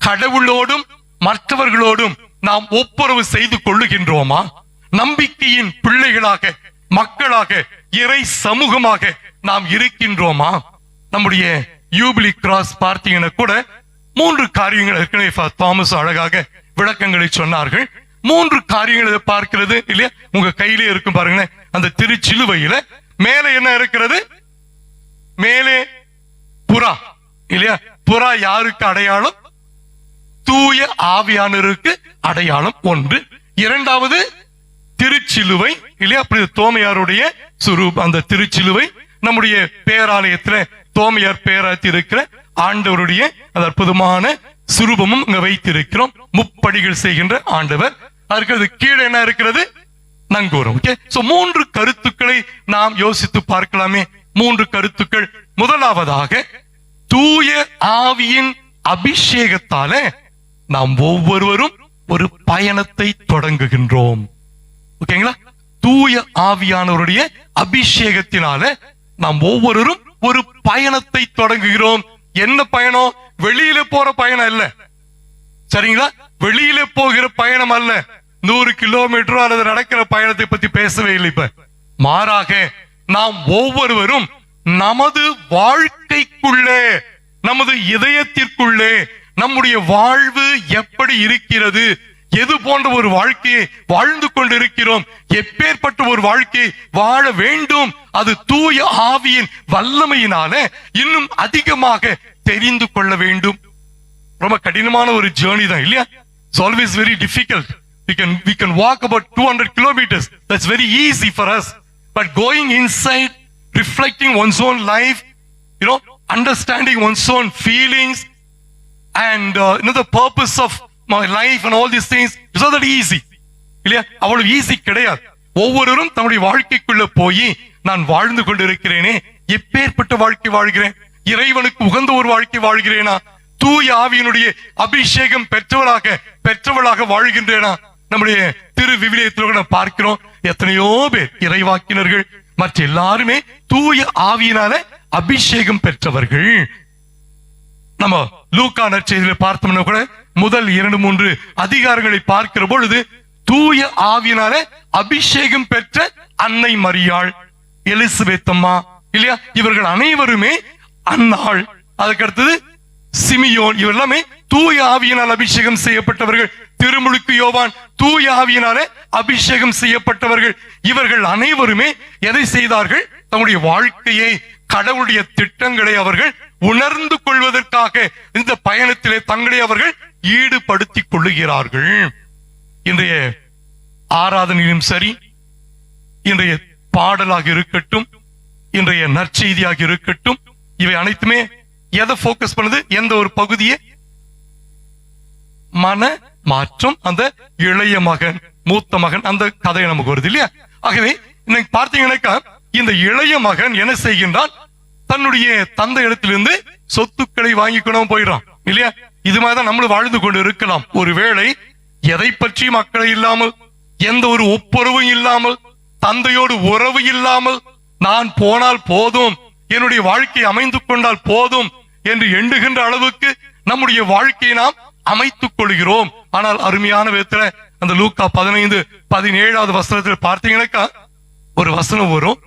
கடவுளோடும் மற்றவர்களோடும் நாம் ஒப்புரவு செய்து கொள்ளுகின்றோமா? நம்பிக்கையின் பிள்ளைகளாக, மக்களாக, இறை சமூகமாக நாம் இருக்கின்றோமா? நம்முடைய யூபிலி கிராஸ் பார்த்தீங்கன்னா கூட 3 காரியங்கள் ஏற்கனவே தாமஸ் அழகாக விளக்கங்களை சொன்னார்கள். 3 காரியங்களை பார்க்கிறது இல்லையா? உங்க கையிலே இருக்கும் பாருங்களேன், அந்த திருச்சிலுவையில மேலே என்ன இருக்கிறது? மேலே புறா இல்லையா? புறா யாருக்கு அடையாளம்? தூய ஆவியானவருக்கு அடையாளம் ஒன்று. இரண்டாவது திருச்சிலுவை இல்லையா? அப்படி தோமையாருடைய சுரூபம். அந்த திருச்சிலுவை நம்முடைய பேராலயத்துல, தோமையார் பேராலயத்தில் இருக்கிற ஆண்டவருடைய அந்த அற்புதமான சுரூபமும் இங்க வைத்திருக்கிறோம். முப்படிகள் செய்கின்ற ஆண்டவர். அதற்கு கீழே என்ன இருக்கிறது? நங்கூரம். ஓகே. சோ 3 கருத்துக்களை நாம் யோசித்து பார்க்கலாமே. 3 கருத்துக்கள். முதலாவதாக, தூய ஆவியின் அபிஷேகத்தால நாம் ஒவ்வொருவரும் ஒரு பயணத்தை தொடங்குகின்றோம். ஓகேங்களா? தூய ஆவியானவருடைய அபிஷேகத்தினால நாம் ஒவ்வொருவரும் ஒரு பயணத்தை தொடங்குகிறோம். என்ன பயணம்? வெளியில போற பயணம் அல்ல, சரிங்களா? வெளியில போகிற பயணம் அல்ல. 100 கிலோமீட்டர் அல்லது நடக்கிற பயணத்தை பத்தி பேசவே இல்லை. இப்ப மாறாக நாம் ஒவ்வொருவரும் நமது வாழ்க்கைக்குள்ளே, நமது இதயத்திற்குள்ளே நம்முடைய வாழ்வு எப்படி இருக்கிறது, எது போன்ற ஒரு வாழ்க்கையை வாழ்ந்து கொண்டிருக்கிறோம், எப்பேற்பட்ட ஒரு வாழ்க்கையை வாழ வேண்டும், அது தூய ஆவியின் வல்லமையினால இன்னும் அதிகமாக தெரிந்து கொள்ள வேண்டும். ரொம்ப கடினமான ஒரு ஜேர்னி தான் இல்லையா? It's always very difficult. We can walk about 200 kilometers. That's very easy for us. But going inside, reflecting one's own life, understanding one's own feelings, and the purpose of my life and all these things, it's not that easy. இல்லையா? அவ்வளவு easy கிடையாது. ஒவ்வொருவரும் தன்னுடைய வாழ்க்கைக்குள்ள போய், நான் வாழ்ந்து கொண்டிருக்கிறேனே, எப்பேற்பட்ட வாழ்க்கை வாழ்கிறேன், இறைவனுக்கு உகந்த ஒரு வாழ்க்கை வாழ்கிறேனா, தூய ஆவியினுடைய அபிஷேகம் பெற்றவளாக வாழ்கின்றேனா? நம்முடைய திரு விவிலியத்தில் பார்க்கிறோம், எத்தனையோ பேர் இறைவாக்கினர்கள் மற்ற எல்லாருமே தூய ஆவியினால அபிஷேகம் பெற்றவர்கள். நம்ம லூக்கா நற்செய்தியில பார்த்தோம்னா கூட முதல் 2-3 அதிகாரங்களை பார்க்கிற பொழுது தூய ஆவியினால அபிஷேகம் பெற்ற அன்னை மரியாள், எலிசபெத் அம்மா இல்லையா, இவர்கள் அனைவருமே அன்னாள், அதுக்கு அடுத்தது சிமியோன், இவர் எல்லாமே தூய ஆவியினால் அபிஷேகம் செய்யப்பட்டவர்கள். திருமுழுக்கு யோவான் தூய ஆவியினால அபிஷேகம் செய்யப்பட்டவர்கள். இவர்கள் அனைவருமே எதை செய்தார்கள்? தம்முடைய வாழ்க்கையை, கடவுளுடைய திட்டங்களை அவர்கள் உணர்ந்து கொள்வதற்காக இந்த பயணத்திலே தங்களை அவர்கள் ஈடுபடுத்திக் கொள்ளுகிறார்கள். இன்றைய ஆராதனையிலும் சரி, இன்றைய பாடலாக இருக்கட்டும், இன்றைய நற்செய்தியாக இருக்கட்டும், இவை அனைத்துமே எதை போக்கஸ் பண்ணுது? எந்த ஒரு பகுதியை? மன மாற்றம். அந்த இளைய மகன், மூத்த மகன், அந்த கதை நமக்கு வருது இல்லையா? ஆகவே இன்னைக்கு பார்த்தீங்கன்னாக்கா, இந்த இளைய மகன் என்ன செய்கின்றான்? தன்னுடைய தந்தை இடத்திலிருந்து சொத்துக்களை வாங்கி கொண்டு போயிடறான் இல்லையா? இது மாதிரிதான் நம்மளும் வாழ்ந்து கொண்டு இருக்கலாம். ஒருவேளை எதை பற்றியும் அக்கறை இல்லாமல், எந்த ஒரு ஒப்புரவும் இல்லாமல், தந்தையோடு உறவு இல்லாமல், நான் போனால் போதும், என்னுடைய வாழ்க்கை அமைந்து கொண்டால் போதும் என்று எண்ணுகின்ற அளவுக்கு நம்முடைய வாழ்க்கையை நாம் அமைத்துக் கொள்கிறோம். ஆனால் அருமையான விதத்துல அந்த லூக்கா 15:17 வசனத்தில் பார்த்தீங்கன்னாக்கா ஒரு வசனம் வரும்,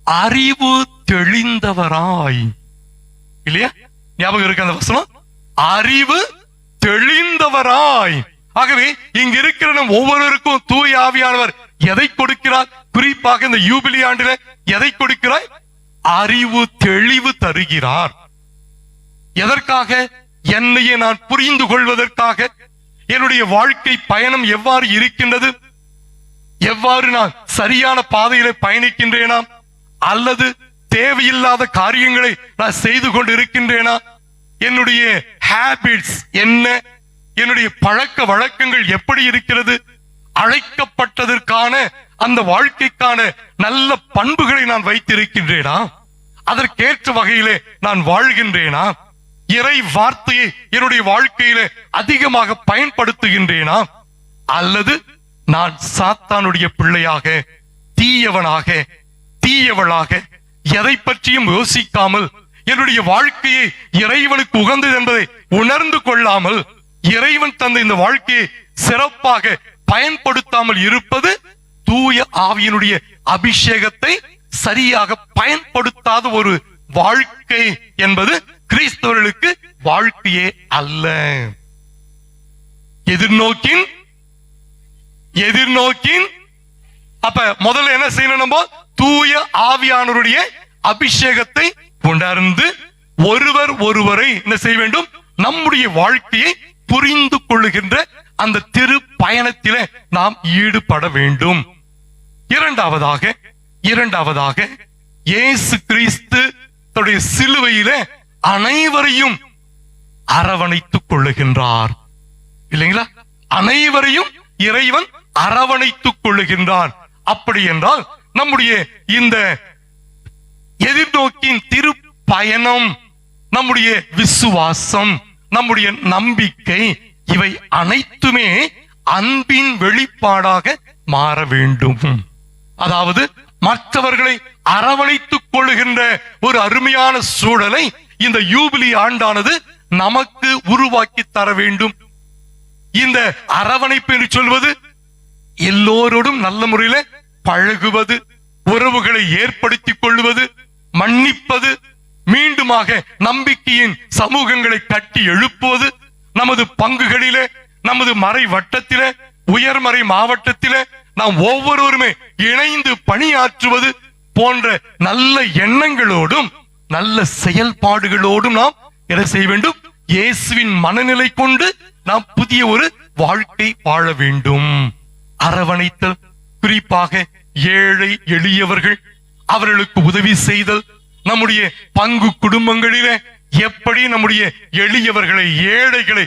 அறிவு தெளிந்தவராய். இல்லையா? ஞாபகம் இருக்கு அந்த வசனம், அறிவு தெளிந்தவராய். ஆகவே இங்க இருக்கிற நம் ஒவ்வொருவருக்கும் தூய ஆவியானவர் எதை கொடுக்கிறார்? குறிப்பாக இந்த யூபிலி ஆண்டில எதை கொடுக்கிறார்? அறிவு தெளிவு தருகிறார். எதற்காக? என்னையே நான் புரிந்து கொள்வதற்காக. என்னுடைய வாழ்க்கை பயணம் எவ்வாறு இருக்கின்றது, எவ்வாறு நான் சரியான பாதையில பயணிக்கின்றேனா, அல்லது தேவையில்லாத காரியங்களை நான் செய்து கொண்டு இருக்கின்றேனா, என்னுடைய ஹேபிட்ஸ் என்ன, என்னுடைய பழக்க வழக்கங்கள் எப்படி இருக்கிறது, அழைக்கப்பட்டதற்கான அந்த வாழ்க்கைக்கான நல்ல பண்புகளை நான் வைத்திருக்கின்றேனா, அதற்கேற்ற வகையிலே நான் வாழ்கின்றேனா, இறை வார்த்தையை என்னுடைய வாழ்க்கையிலே அதிகமாக பயன்படுத்துகின்றேனா, அல்லது நான் சாத்தானுடைய பிள்ளையாக, தீயவனாக, தீயவளாக, எதை பற்றியும் யோசிக்காமல் என்னுடைய வாழ்க்கையை இறைவனுக்கு உகந்தது என்பதை உணர்ந்து கொள்ளாமல் இறைவன் தந்த இந்த வாழ்க்கையை சிறப்பாக பயன்படுத்தாமல் இருப்பது தூய ஆவியினுடைய அபிஷேகத்தை சரியாக பயன்படுத்தாத ஒரு வாழ்க்கை என்பது கிறிஸ்தவர்களுக்கு வாழ்க்கையே அல்ல. எதிர்நோக்கின் அப்ப முதல்ல என்ன செய்யணும்? நம்ம தூய ஆவியானவருடைய அபிஷேகத்தை உணர்ந்து ஒருவரை என்ன செய்ய வேண்டும்? நம்முடைய வாழ்க்கையை புரிந்து கொள்ளுகின்ற அந்த திரு பயணத்திலே நாம் ஈடுபட வேண்டும். இரண்டாவதாக இயேசு கிறிஸ்து தன்னுடைய சிலுவையிலே அனைவரையும் அரவணைத்துக் கொள்ளுகின்றார். இல்லைங்களா? அனைவரையும் இறைவன் அரவணைத்துக் கொள்ளுகின்றார். அப்படி என்றால் நம்முடைய இந்த எதிர்நோக்கின் திரு பயணம், நம்முடைய விசுவாசம், நம்முடைய நம்பிக்கை, இவை அனைத்துமே அன்பின் வெளிப்பாடாக மாற வேண்டும். அதாவது மற்றவர்களை அரவணைத்துக் கொள்ளுகின்ற ஒரு அருமையான சூழலை இந்த யூபிலி ஆண்டானது நமக்கு உருவாக்கி தர வேண்டும். இந்த அரவணைப்பு என்று சொல்வது எல்லோரோடும் நல்ல முறையில பழகுவது, உறவுகளை ஏற்படுத்திக் கொள்வது, மன்னிப்பது, மீண்டுமாக நம்பிக்கையின் சமூகங்களை கட்டி எழுப்புவது, நமது பங்குகளிலே, நமது மறை வட்டத்திலே, உயர்மறை மாவட்டத்திலே நாம் ஒவ்வொருவருமே இணைந்து பணியாற்றுவது போன்ற நல்ல எண்ணங்களோடும் நல்ல செயல்பாடுகளோடும் நாம் என்ன செய்ய வேண்டும்? இயேசுவின் மனநிலை கொண்டு நாம் புதிய ஒரு வாழ்க்கை வாழ வேண்டும். அரவணைத்தல், குறிப்பாக ஏழை எளியவர்கள், அவர்களுக்கு உதவி செய்தல், நம்முடைய பங்கு குடும்பங்களிலே எப்படி நம்முடைய எளியவர்களை, ஏழைகளை,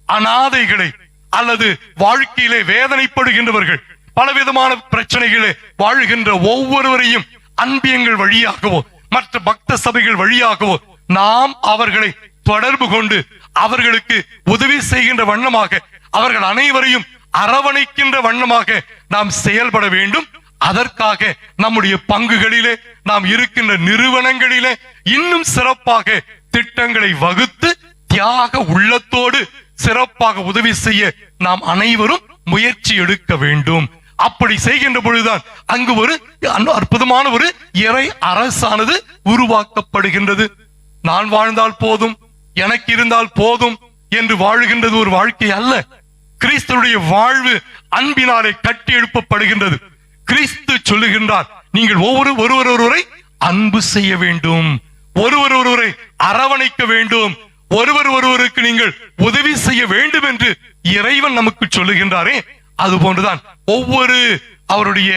அனாதைகளை, அல்லது வாழ்க்கையிலே வேதனைப்படுகின்றவர்கள், பலவிதமான பிரச்சனைகளை வாழ்கின்ற ஒவ்வொருவரையும் அன்பியங்கள் வழியாகவோ மற்ற பக்த சபைகள் வழியாகவோ நாம் அவர்களை தொடர்பு கொண்டு அவர்களுக்கு உதவி செய்கின்ற வண்ணமாக, அவர்கள் அனைவரையும் அரவணைக்கின்ற வண்ணமாக நாம் செயல்பட வேண்டும். அதற்காக நம்முடைய பங்குகளிலே, நாம் இருக்கின்ற நிறுவனங்களிலே இன்னும் சிறப்பாக திட்டங்களை வகுத்து தியாக உள்ளத்தோடு சிறப்பாக உதவி செய்ய நாம் அனைவரும் முயற்சி எடுக்க வேண்டும். அப்படி செய்கின்ற பொழுதுதான் அங்கு ஒரு அற்புதமான ஒரு இறை அரசானது உருவாக்கப்படுகின்றது. நான் வாழ்ந்தால் போதும், எனக்கு இருந்தால் போதும் என்று வாழுகின்றது ஒரு வாழ்க்கை அல்ல. கிறிஸ்துடைய வாழ்வு அன்பினாலே கட்டி எழுப்பப்படுகின்றது. கிறிஸ்து சொல்லுகின்றார், நீங்கள் ஒருவரை அன்பு செய்ய வேண்டும், ஒருவரை அரவணைக்க வேண்டும், ஒருவருக்கு நீங்கள் உதவி செய்ய வேண்டும் என்று இறைவன் நமக்கு சொல்லுகின்றாரே, அது போன்றுதான் ஒவ்வொரு அவருடைய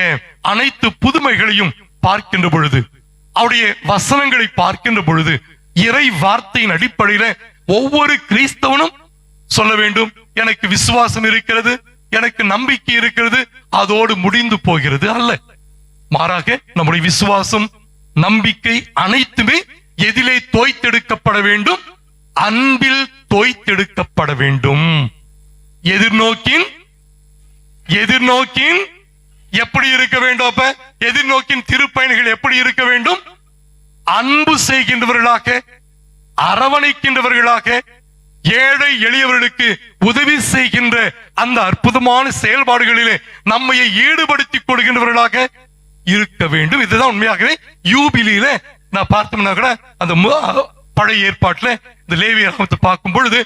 அனைத்து புதுமைகளையும் பார்க்கின்ற பொழுது, அவருடைய வசனங்களை பார்க்கின்ற பொழுது, இறை வார்த்தையின் அடிப்படையில ஒவ்வொரு கிறிஸ்தவனும் சொல்ல வேண்டும், எனக்கு விசுவாசம் இருக்கிறது, எனக்கு நம்பிக்கை இருக்கிறது, அதோடு முடிந்து போகிறது அல்ல. மாறாக நம்முடைய விசுவாசம், நம்பிக்கை அனைத்துமே எதிலே தோய்த்தெடுக்கப்பட வேண்டும்? அன்பில் தோய்த்தெடுக்கப்பட வேண்டும். எதிர்நோக்கின் எதிர்நோக்கின் எப்படி இருக்க வேண்டும்? அப்ப எதிர்நோக்கின் திருப்பயணிகள் எப்படி இருக்க வேண்டும்? அன்பு செய்கின்றவர்களாக, அரவணைக்கின்றவர்களாக, ஏழை எளியவர்களுக்கு உதவி செய்கின்ற அந்த அற்புதமான செயல்பாடுகளிலே நம்மை ஈடுபடுத்திக் கொள்கின்றவர்களாக இருக்க வேண்டும். இதுதான் உண்மையாகவே யூபிலியில நான் பார்த்தோம்னா கூட அந்த பழைய ஏற்பாட்டுல இந்த லேவியராகமத்தை பார்க்கும் பொழுது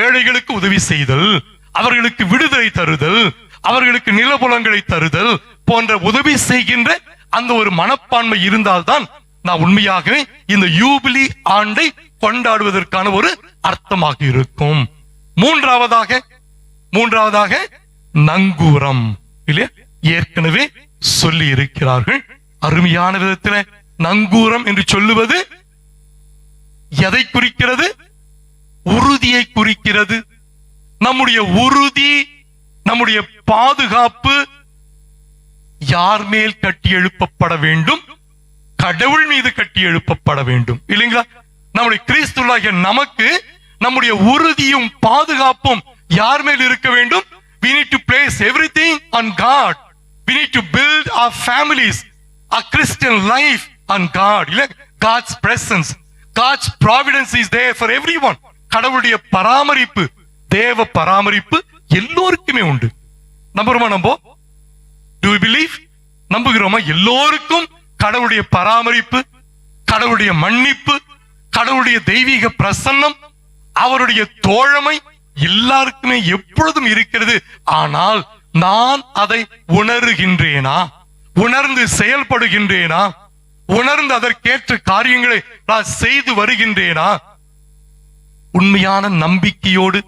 ஏழைகளுக்கு உதவி செய்தல், அவர்களுக்கு விடுதலை தருதல், அவர்களுக்கு நிலபுலங்களை தருதல் போன்ற உதவி செய்கின்ற அந்த ஒரு மனப்பான்மை இருந்தால்தான் நான் உண்மையாகவே இந்த யூபிலி ஆண்டை கொண்டாடுவதற்கான ஒரு அர்த்தமாக இருக்கும். மூன்றாவதாக நங்கூரம் இல்லையா? ஏற்கனவே சொல்லி இருக்கிறார்கள். அருமையான விதத்தில் நங்கூரம் என்று சொல்லுவது எதை குறிக்கிறது? உறுதியை குறிக்கிறது. நம்முடைய உறுதி, நம்முடைய பாதுகாப்பு யார் மேல் கட்டி எழுப்பப்பட வேண்டும்? கடவுள் மீது கட்டி எழுப்பப்பட வேண்டும் இல்லைங்களா? நம்முடைய கிறிஸ்துவாகிய நமக்கு நம்முடைய உறுதியும் பாதுகாப்பும் யார் மேல் இருக்க வேண்டும்? We need to place everything on God. We need to build our families, our Christian life on God. God's presence, God's providence is there for everyone. கடவுளுடைய பராமரிப்பு, தேவ பராமரிப்பு எல்லோருக்குமே உண்டு. நம்புறோமா? Do we believe? நம்புகிறோமா? எல்லோருக்கும் கடவுளுடைய பராமரிப்பு, கடவுளுடைய மன்னிப்பு, கடவுளுடைய தெய்வீக பிரசன்னம், அவருடைய தோழமை எல்லாருக்குமே எப்பொழுதும் இருக்கிறது. ஆனால் நான் அதை உணர்கின்றேனா? உணர்ந்து செயல்படுகின்றேனா? உணர்ந்து அதற்கேற்ற காரியங்களை நான் செய்து வருகின்றேனா? உண்மையான நம்பிக்கையோடு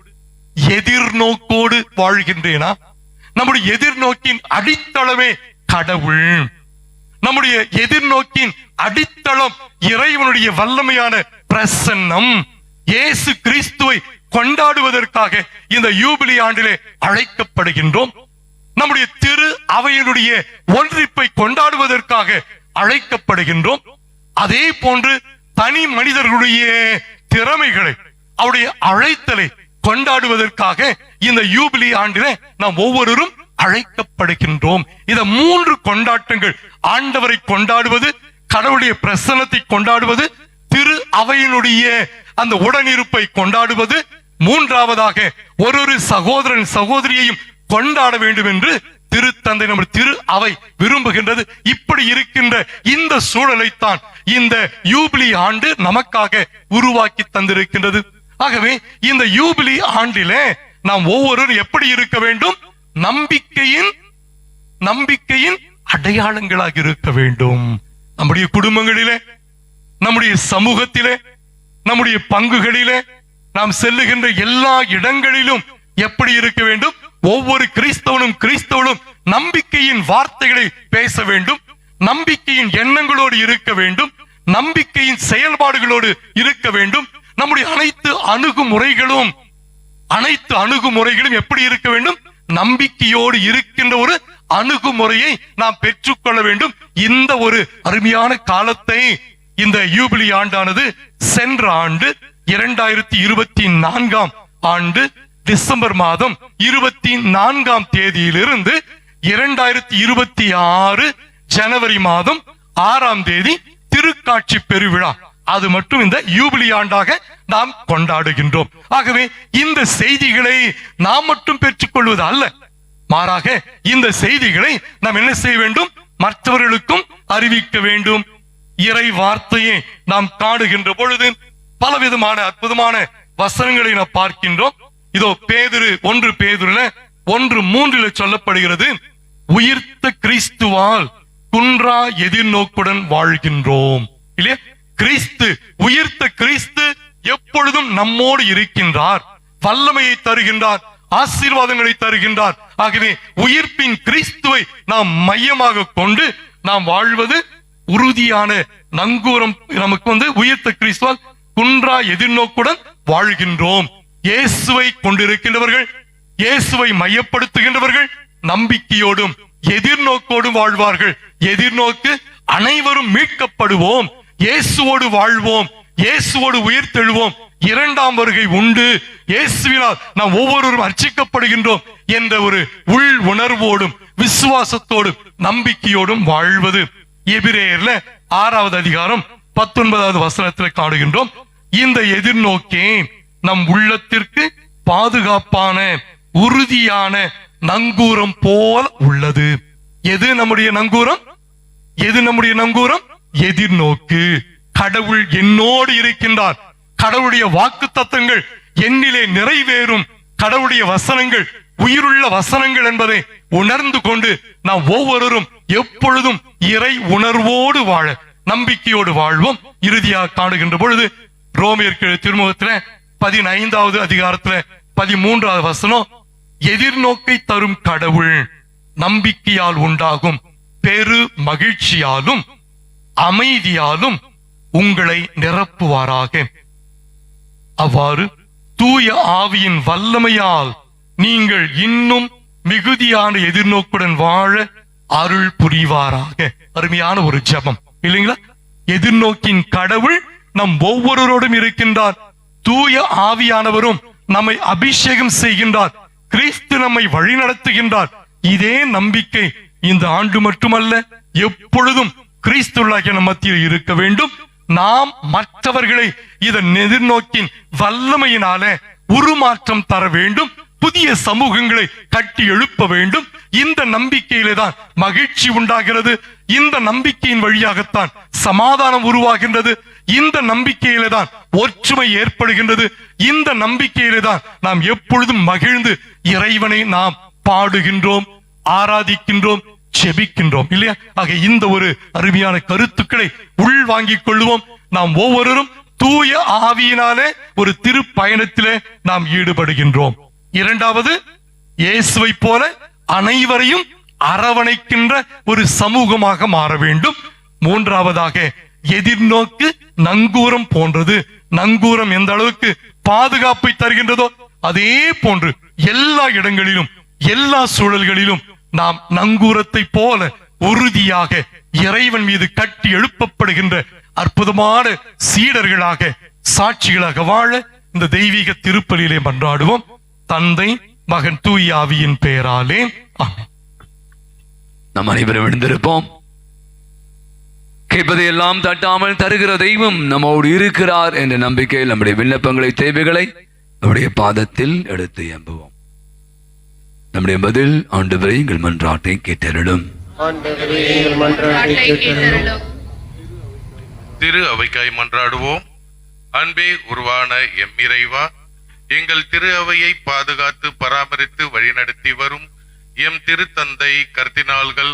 எதிர்நோக்கோடு வாழ்கின்றேனா? நம்முடைய எதிர்நோக்கின் அடித்தளமே கடவுள். நம்முடைய எதிர்நோக்கின் அடித்தளம் இறைவனுடைய வல்லமையான பிரசன்னம். இயேசு கிறிஸ்துவை கொண்டாடுவதற்காக இந்த யூபிலி ஆண்டிலே அழைக்கப்படுகின்றோம். நம்முடைய திரு அவையினுடைய ஒன்றிப்பை கொண்டாடுவதற்காக அழைக்கப்படுகின்றோம். அதே போன்று தனி மனிதர்களுடைய திறமைகளை, அவருடைய அழைத்தலை கொண்டாடுவதற்காக இந்த யூபிலி ஆண்டிலே நாம் ஒவ்வொருவரும் அழைக்கப்படுகின்றோம். இந்த 3 கொண்டாட்டங்கள், ஆண்டவரை கொண்டாடுவது, கடவுளுடைய பிரசன்னத்தை கொண்டாடுவது, திரு அவையினுடைய அந்த உடனிருப்பை கொண்டாடுவது, மூன்றாவதாக ஒரு சகோதரன் சகோதரியையும் கொண்டாட வேண்டும் என்று திருத்தந்தை நம்ம திரு அவை விரும்புகின்றது. இப்படி இருக்கின்ற இந்த சூழலைத்தான் இந்த யூபிலி ஆண்டு நமக்காக உருவாக்கி தந்திருக்கின்றது. ஆகவே இந்த யூபிலி ஆண்டிலே நாம் ஒவ்வொருவரும் எப்படி இருக்க வேண்டும்? நம்பிக்கையின் அடையாளங்களாக இருக்க வேண்டும். நம்முடைய குடும்பங்களிலே, நம்முடைய சமூகத்திலே, நம்முடைய பங்குகளிலே, நாம் செல்லுகின்ற எல்லா இடங்களிலும் எப்படி இருக்க வேண்டும்? ஒவ்வொரு கிறிஸ்தவனும் நம்பிக்கையின் வார்த்தைகளை பேச வேண்டும், நம்பிக்கையின் எண்ணங்களோடு இருக்க வேண்டும், நம்பிக்கையின் செயல்பாடுகளோடு இருக்க வேண்டும். நம்முடைய அனைத்து அணுகுமுறைகளும் எப்படி இருக்க வேண்டும்? நம்பிக்கையோடு இருக்கின்ற ஒரு அணுகுமுறையை நாம் பெற்றுக்கொள்ள வேண்டும். இந்த ஒரு அருமையான காலத்தை இந்த யூபிலி ஆண்டானது சென்ற ஆண்டு 2024 ஆண்டு டிசம்பர் மாதம் 24 தேதியிலிருந்து 2026 ஜனவரி மாதம் 6 தேதி திருக்காட்சி பெருவிழா, அது மட்டும் இந்த யூபிலி ஆண்டாக நாம் கொண்டாடுகின்றோம். ஆகவே இந்த செய்திகளை நாம் மட்டும் பெற்றுக்கொள்வது அல்ல, மாறாக இந்த செய்திகளை நாம் என்ன செய்ய வேண்டும்? மற்றவர்களுக்கும் அறிவிக்க வேண்டும். இறை வார்த்தையை நாம் காணுகின்ற பொழுது பலவிதமான அற்புதமான வசனங்களை நாம் பார்க்கின்றோம். இதோ பேதுரு 1 பேதுருல 1:3 சொல்லப்படுகிறது, உயிர்த்த கிறிஸ்துவால் குன்றா எதிர்நோக்குடன் வாழ்கின்றோம். இல்லையா? கிறிஸ்து, உயிர்த்த கிறிஸ்து எப்பொழுதும் நம்மோடு இருக்கின்றார், வல்லமையை தருகின்றார், ஆசீர்வாதங்களை தருகின்றார். ஆகவே உயிர்ப்பின் கிறிஸ்துவை நாம் மையமாக கொண்டு நாம் வாழ்வது உறுதியான நங்கூரம். நமக்கு உயிர்த்த கிறிஸ்துவால் குன்றா எதிர்நோக்குடன் வாழ்கின்றோம். இயேசுவை கொண்டிருக்கின்றவர்கள், இயேசுவை மையப்படுத்துகின்றவர்கள் நம்பிக்கையோடும் எதிர்நோக்கோடும் வாழ்வார்கள். எதிர்நோக்கு அனைவரும் மீட்கப்படுவோம், இயேசுவோடு வாழ்வோம், இயேசுவோடு உயிர்த்தெழுவோம், 2ஆம் வருகை உண்டு இயேசுவினால் நாம் ஒவ்வொருவரும் அர்ச்சிக்கப்படுகின்றோம் என்ற ஒரு உள் உணர்வோடும் விசுவாசத்தோடும் நம்பிக்கையோடும் வாழ்வது. எபிரேயர்ல 6வது அதிகாரம் 19வது வசனத்தில் காணுகின்றோம். இந்த எதிர்நோக்கே நம் உள்ளத்திற்கு பாதுகாப்பான உறுதியான நங்கூரம் போல உள்ளது. எது நம்முடைய நங்கூரம்? எது நம்முடைய நங்கூரம்? எதிர்நோக்கு. கடவுள் என்னோடு இருக்கின்றார். கடவுளுடைய வாக்கு தத்தங்கள் என்னிலே நிறைவேறும். கடவுளுடைய வசனங்கள் உயிருள்ள வசனங்கள் என்பதை உணர்ந்து கொண்டு நாம் ஒவ்வொருவரும் எப்பொழுதும் இறை உணர்வோடு வாழ, நம்பிக்கையோடு வாழ்வோம். இறுதியாக காணுகின்ற பொழுது ரோமியர் திருமுகத்தில 15வது அதிகாரத்துல 13வது வசனம், எதிர்நோக்கை தரும் கடவுள் நம்பிக்கையால் உண்டாகும் பெரு மகிழ்ச்சியாலும் அமைதியாலும் உங்களை நிரப்புவாராக. அவ்வாறு தூய ஆவியின் வல்லமையால் நீங்கள் இன்னும் மிகுதியான எதிர்நோக்குடன் வாழ அருள் புரிவாராக. அருமையான ஒரு ஜெபம் இல்லைங்களா? எதிர்நோக்கின் கடவுள் நம் ஒவ்வொருவரோடும் இருக்கின்றார். தூய ஆவியானவரும் நம்மை அபிஷேகம் செய்கின்றார். கிறிஸ்து நம்மை வழிநடத்துகின்றார். இதே நம்பிக்கை இந்த ஆண்டு மட்டுமல்ல, எப்பொழுதும் கிறிஸ்துவாகிய நம் மத்தியில் இருக்க வேண்டும். நாம் மற்றவர்களை இதன் எதிர்நோக்கின் வல்லமையினால உருமாற்றம் தர வேண்டும். புதிய சமூகங்களை கட்டி எழுப்ப வேண்டும். இந்த நம்பிக்கையிலே தான் மகிழ்ச்சி உண்டாகிறது. இந்த நம்பிக்கையின் வழியாகத்தான் சமாதானம் உருவாகின்றது. இந்த நம்பிக்கையிலே தான் ஒற்றுமை ஏற்படுகின்றது. இந்த நம்பிக்கையிலே தான் நாம் எப்பொழுதும் மகிழ்ந்து இறைவனை நாம் பாடுகின்றோம், ஆராதிக்கின்றோம், செபிக்கின்றோம் இல்லையா? ஆக இந்த ஒரு அருமையான கருத்துக்களை உள்வாங்கிக் கொள்வோம். நாம் ஒவ்வொருவரும் தூய ஆவியினாலே ஒரு திருப்பயணத்திலே நாம் ஈடுபடுகின்றோம். இரண்டாவது, இயேசுவை போல அனைவரையும் அரவணைக்கின்ற ஒரு சமூகமாக மாற வேண்டும். மூன்றாவதாக, எதிர்நோக்கு நங்கூரம் போன்றது. நங்கூரம் எந்த அளவுக்கு பாதுகாப்பை தருகின்றதோ அதே போன்று எல்லா இடங்களிலும் எல்லா சூழல்களிலும் நாம் நங்கூரத்தை போல உறுதியாக இறைவன் மீது கட்டி எழுப்பப்படுகின்ற அற்புதமான சீடர்களாக, சாட்சிகளாக வாழ இந்த தெய்வீக திருப்பலியிலே மன்றாடுவோம். தந்தை, மகன், தூய ஆவியின் பெயராலே ஆமென். நம் அனைவரும் எழுந்திருப்போம். கேட்பதை எல்லாம் தட்டாமல் தருகிற தெய்வம் நம்மோடு இருக்கிறார் என்ற நம்பிக்கையில் நம்முடைய விண்ணப்பங்களை, தேவைகளை நம்முடைய பாதத்தில் எடுத்து எம்புவோம். நம்முடைய பதில், ஆண்டவரே எங்கள் மன்றாட்டை கேட்டருளும். திரு அவைக்காய் மன்றாடுவோம். அன்பே உருவான எம் இறைவா, எங்கள் திரு அவையை பாதுகாத்து பராமரித்து வழிநடத்தி வரும் எம் திருத்தந்தை, கர்தினால்கள்,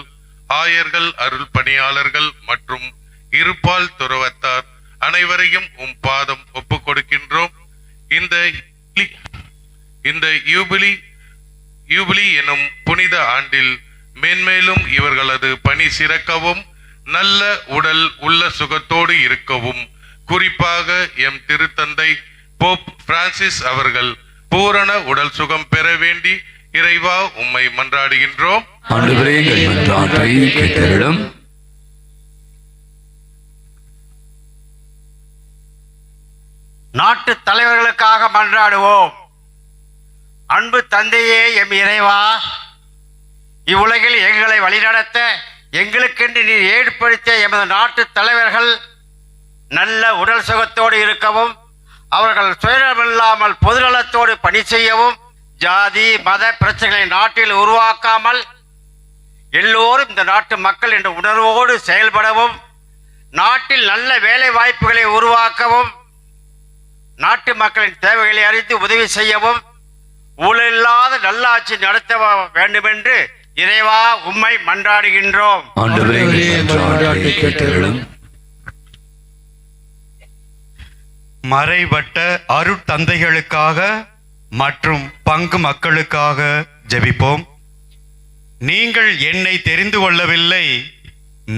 ஆயர்கள், அருள் பணியாளர்கள் மற்றும் இருபால் துறவத்தார் அனைவரையும் உம் பாதம் ஒப்புக் கொடுக்கின்றோம். இந்த யூபிலி எனும் புனித ஆண்டில் மேன்மேலும் இவர்களது பணி சிறக்கவும், நல்ல உடல் உள்ள சுகத்தோடு இருக்கவும், குறிப்பாக எம் திருத்தந்தை போப் பிரான்சிஸ் அவர்கள் பூரண உடல் சுகம் பெற வேண்டி இறைவா உம்மை மன்றாடுகின்றோம். நாட்டு தலைவர்களுக்காக மன்றாடுவோம். அன்பு தந்தையே, எம் இறைவா, இவ்வுலகில் எங்களை வழிநடத்த எங்களுக்கென்று நீர் ஏற்படுத்திய எமது நாட்டு தலைவர்கள் நல்ல உடல் சுகத்தோடு இருக்கவும், அவர்கள் சுயநலமில்லாமல் பொதுநலத்தோடு பணி செய்யவும், ஜாதி மத பிரச்சனைகளை நாட்டில் உருவாக்காமல் எல்லோரும் இந்த நாட்டு மக்கள் என்ற உணர்வோடு செயல்படவும், நாட்டில் நல்ல வேலை வாய்ப்புகளை உருவாக்கவும், நாட்டு மக்களின் தேவைகளை அறிந்து உதவி செய்யவும், ஊழலில்லாத நல்லாட்சி நடத்த வேண்டும் என்று இறைவா உம்மை மன்றாடுகின்றோம். மறைவட்ட அருட்தந்தைகளுக்காக மற்றும் பங்கு மக்களுக்காக ஜெபிப்போம். நீங்கள் என்னை தெரிந்து கொள்ளவில்லை,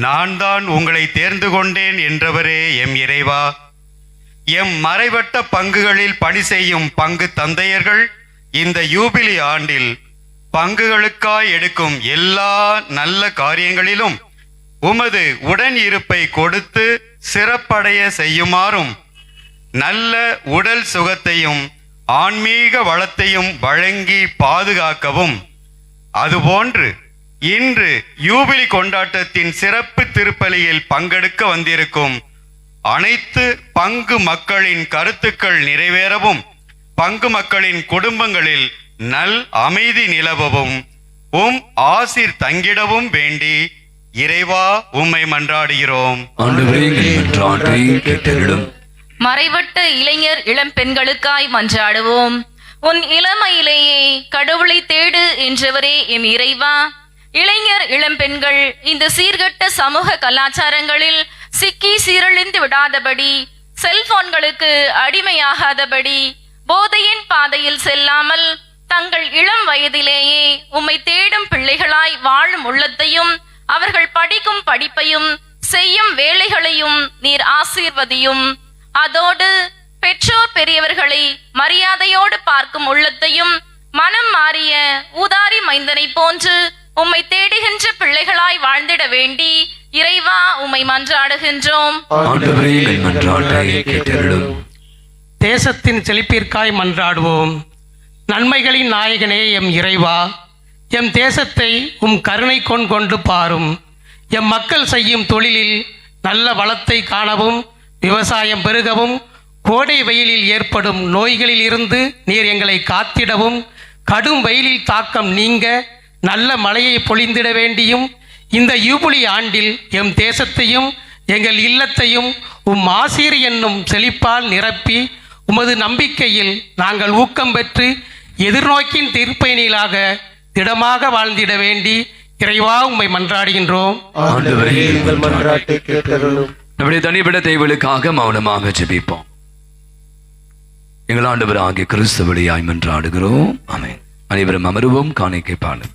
நான் தான் உங்களை தேர்ந்து கொண்டேன் என்றவரே எம் இறைவா, எம் மறைவட்ட பங்குகளில் பணி செய்யும் பங்கு தந்தையர்கள் இந்த யூபிலி ஆண்டில் பங்குகளுக்காய் எடுக்கும் எல்லா நல்ல காரியங்களிலும் உமது உடன் இருப்பை கொடுத்து சிறப்படைய செய்யுமாறும், நல்ல உடல் சுகத்தையும் ஆன்மீக வளத்தையும் வழங்கி பாதுகாக்கவும், அதுபோன்று இன்று யூபிலி கொண்டாட்டத்தின் சிறப்பு திருப்பலியில் பங்கெடுக்க வந்திருக்கும் அனைத்து பங்கு மக்களின் கருத்துக்கள் நிறைவேறவும், பங்கு மக்களின் குடும்பங்களில் நல் அமைதி நிலவவும், ஆசீர் தங்கிடவும் வேண்டி இறைவா உம்மை மன்றாடுகிறோம். மறைவட்ட இளைஞர் இளம் பெண்களுக்காய் மன்றாடுவோம். உன் இளமையிலேயே கடவுளை தேடு என்றவரே எம் இறைவா, இளைஞர் இளம் பெண்கள் இந்த சீர்கட்ட சமூக கலாச்சாரங்களில் சிக்கி சீரழிந்து விடாதபடி, செல்போன்களுக்கு அடிமையாகாதபடி, போதையின் பாதையில் செல்லாமல் தங்கள் இளம் வயதிலேயே உம்மை தேடும் பிள்ளைகளாய் வாழும் உள்ளத்தையும், அவர்கள் படிக்கும் படிப்பையும் செய்யும் வேலைகளையும் நீர் ஆசீர்வதியும். அதோடு பெற்றோர் பெரியவர்களை மரியாதையோடு பார்க்கும் உள்ளத்தையும், மனம் மாறிய ஊதாரி மைந்தனை போன்று உம்மை தேடுகின்ற பிள்ளைகளாய் வாழ்ந்திட வேண்டி இறைவா உம்மை மன்றாடுகின்றோம். தேசத்தின் செழிப்பிற்காய் மன்றாடுவோம். நன்மைகளின் நாயகனே எம் இறைவா, எம் தேசத்தை கருணை கொண்டு பாரும். எம் மக்கள் செய்யும் தொழிலில் நல்ல வளத்தை காணவும், விவசாயம் பெருகவும், கோடை வெயிலில் ஏற்படும் நோய்களில் இருந்து நீர் எங்களை காத்திடவும், கடும் வெயிலில் தாக்கம் நீங்க நல்ல மழையை பொழிந்திட வேண்டியும், இந்த யூபிலி ஆண்டில் எம் தேசத்தையும் எங்கள் இல்லத்தையும் ஆசீர் என்னும் செழிப்பால் நிரப்பி, உமது நம்பிக்கையில் நாங்கள் ஊக்கம் பெற்று எதிர்நோக்கின் தீர்ப்பயணிகளாக திடமாக வாழ்ந்திட வேண்டி இறைவா உம்மை மன்றாடுகின்றோம். நம்முடைய தனிப்பட்ட தேவைகளுக்காக மௌனமாக ஜெபிப்போம். எங்கள் ஆண்டவர் ஆகிய கிறிஸ்து வழியாய் மன்றாடுகிறோம். ஆமென். அனைவரும் அமருவோம். காணிக்கை பாடும்.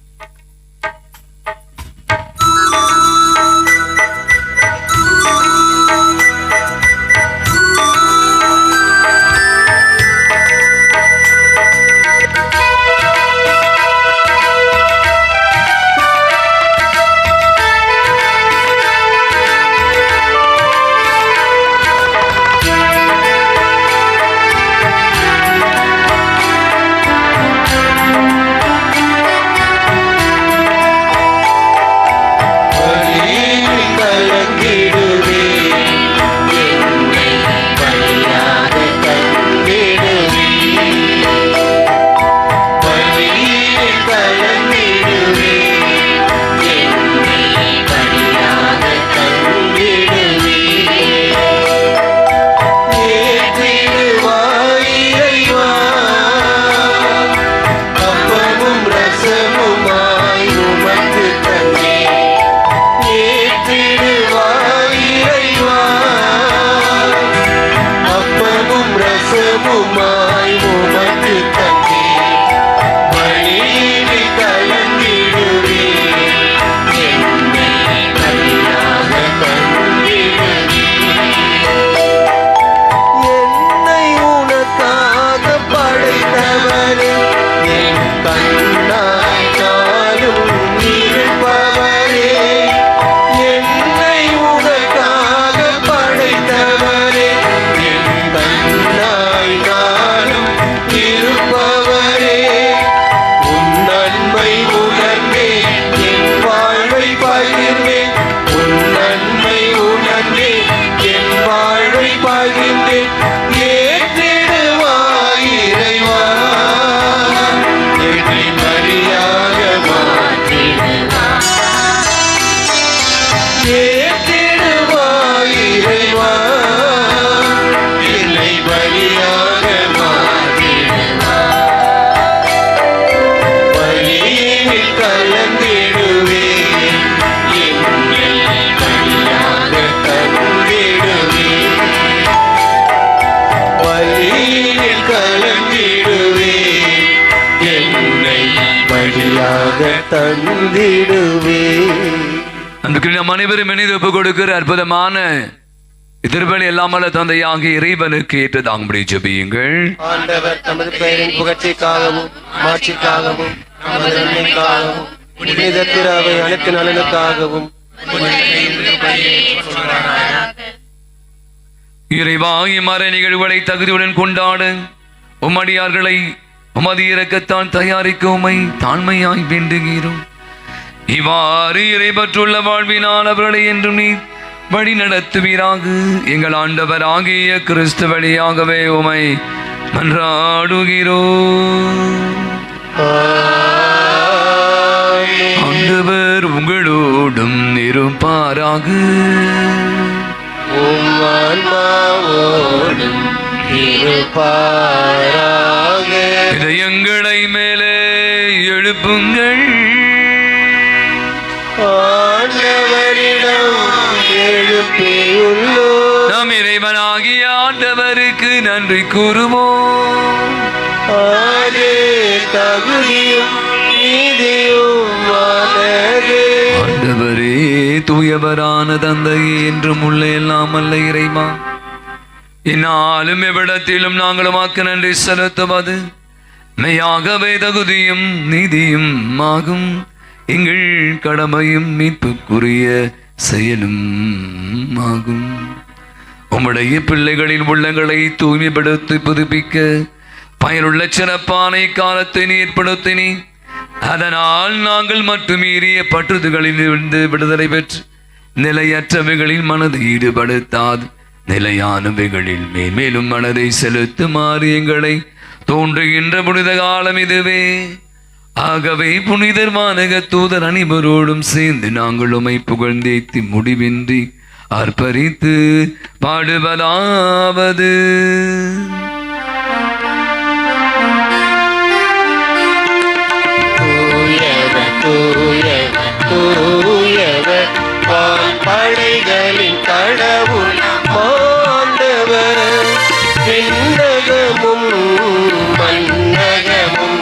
நம் அனைவரும் இணைந்து ஒப்புக் கொடுக்கிற அற்புதமான திருப்பலி எல்லாமல்ல தந்தையாகிய இறைவனுக்கு ஏற்றதாகும்படி ஜெபியுங்கள். ஆண்டவர் தமது பெயரின் புகழ்ச்சிக்காகவும் மாட்சிக்காகவும் நமது நன்மைக்காகவும் புனித திரு அவை அனைத்து நலனுக்காகவும் இறைவா இம்மறை நிகழ்வுகளை தகுதியுடன் கொண்டாட உம்மடியார்களை உமது இரக்கத்தான் தயாரிக்க உமை தாழ்மையாய் வேண்டுகிறோம். இவ்வாறு இறைபற்றுள்ள வாழ்வினால் அவர்களை என்றும் நீ வழி நடத்துவீராக. எங்கள் ஆண்டவர் ஆகிய கிறிஸ்து வழியாகவே உமை மன்றாடுகிறோம். ஆண்டவர் உங்களோடும் இருப்பாராக. இதயங்களை மேலே எழுப்புங்கள். நாம் இறைவனாகிய ஆண்டவருக்கு நன்றி கூறுவோம். ஆண்டவரே, தூயவரான தந்தையே, என்றும் உள்ள எல்லாம் அல்ல இறைவா, இந்நாளும் எவ்விடத்திலும் நாங்கள் உமக்கு நன்றி செலுத்துவது மெய்யாகவே தகுதியும் நீதியும் ஆகும். எங்கள் கடமையும் மீட்புக்குரிய செயலும் ஆகும். உம்முடைய பிள்ளைகளின் உள்ளங்களை தூய்மைப்படுத்தி புதுப்பிக்க பயனுள்ள சிறப்பான காலத்தை நீ ஏற்படுத்தினி. அதனால் நாங்கள் மட்டும் மீறிய பற்றுதல்களில் இருந்து விடுதலை பெற்று நிலையற்றவைகளில் மனதை ஈடுபடுத்தாது நிலையானவைகளில் மேன்மேலும் மனதை செலுத்துமாறு எங்களை தோன்றுகின்ற புனித காலம் இதுவே. ஆகவே புனிதர் வானக தூதர் அனைவரோடும் சேர்ந்து நாங்கள் உமை புகழ்ந்தேத்தி முடிவின்றி அர்ப்பரித்து பாடுவதாவது. படைகளின் கடவுள் ஆண்டவர், விண்ணகமும் மன்னகமும்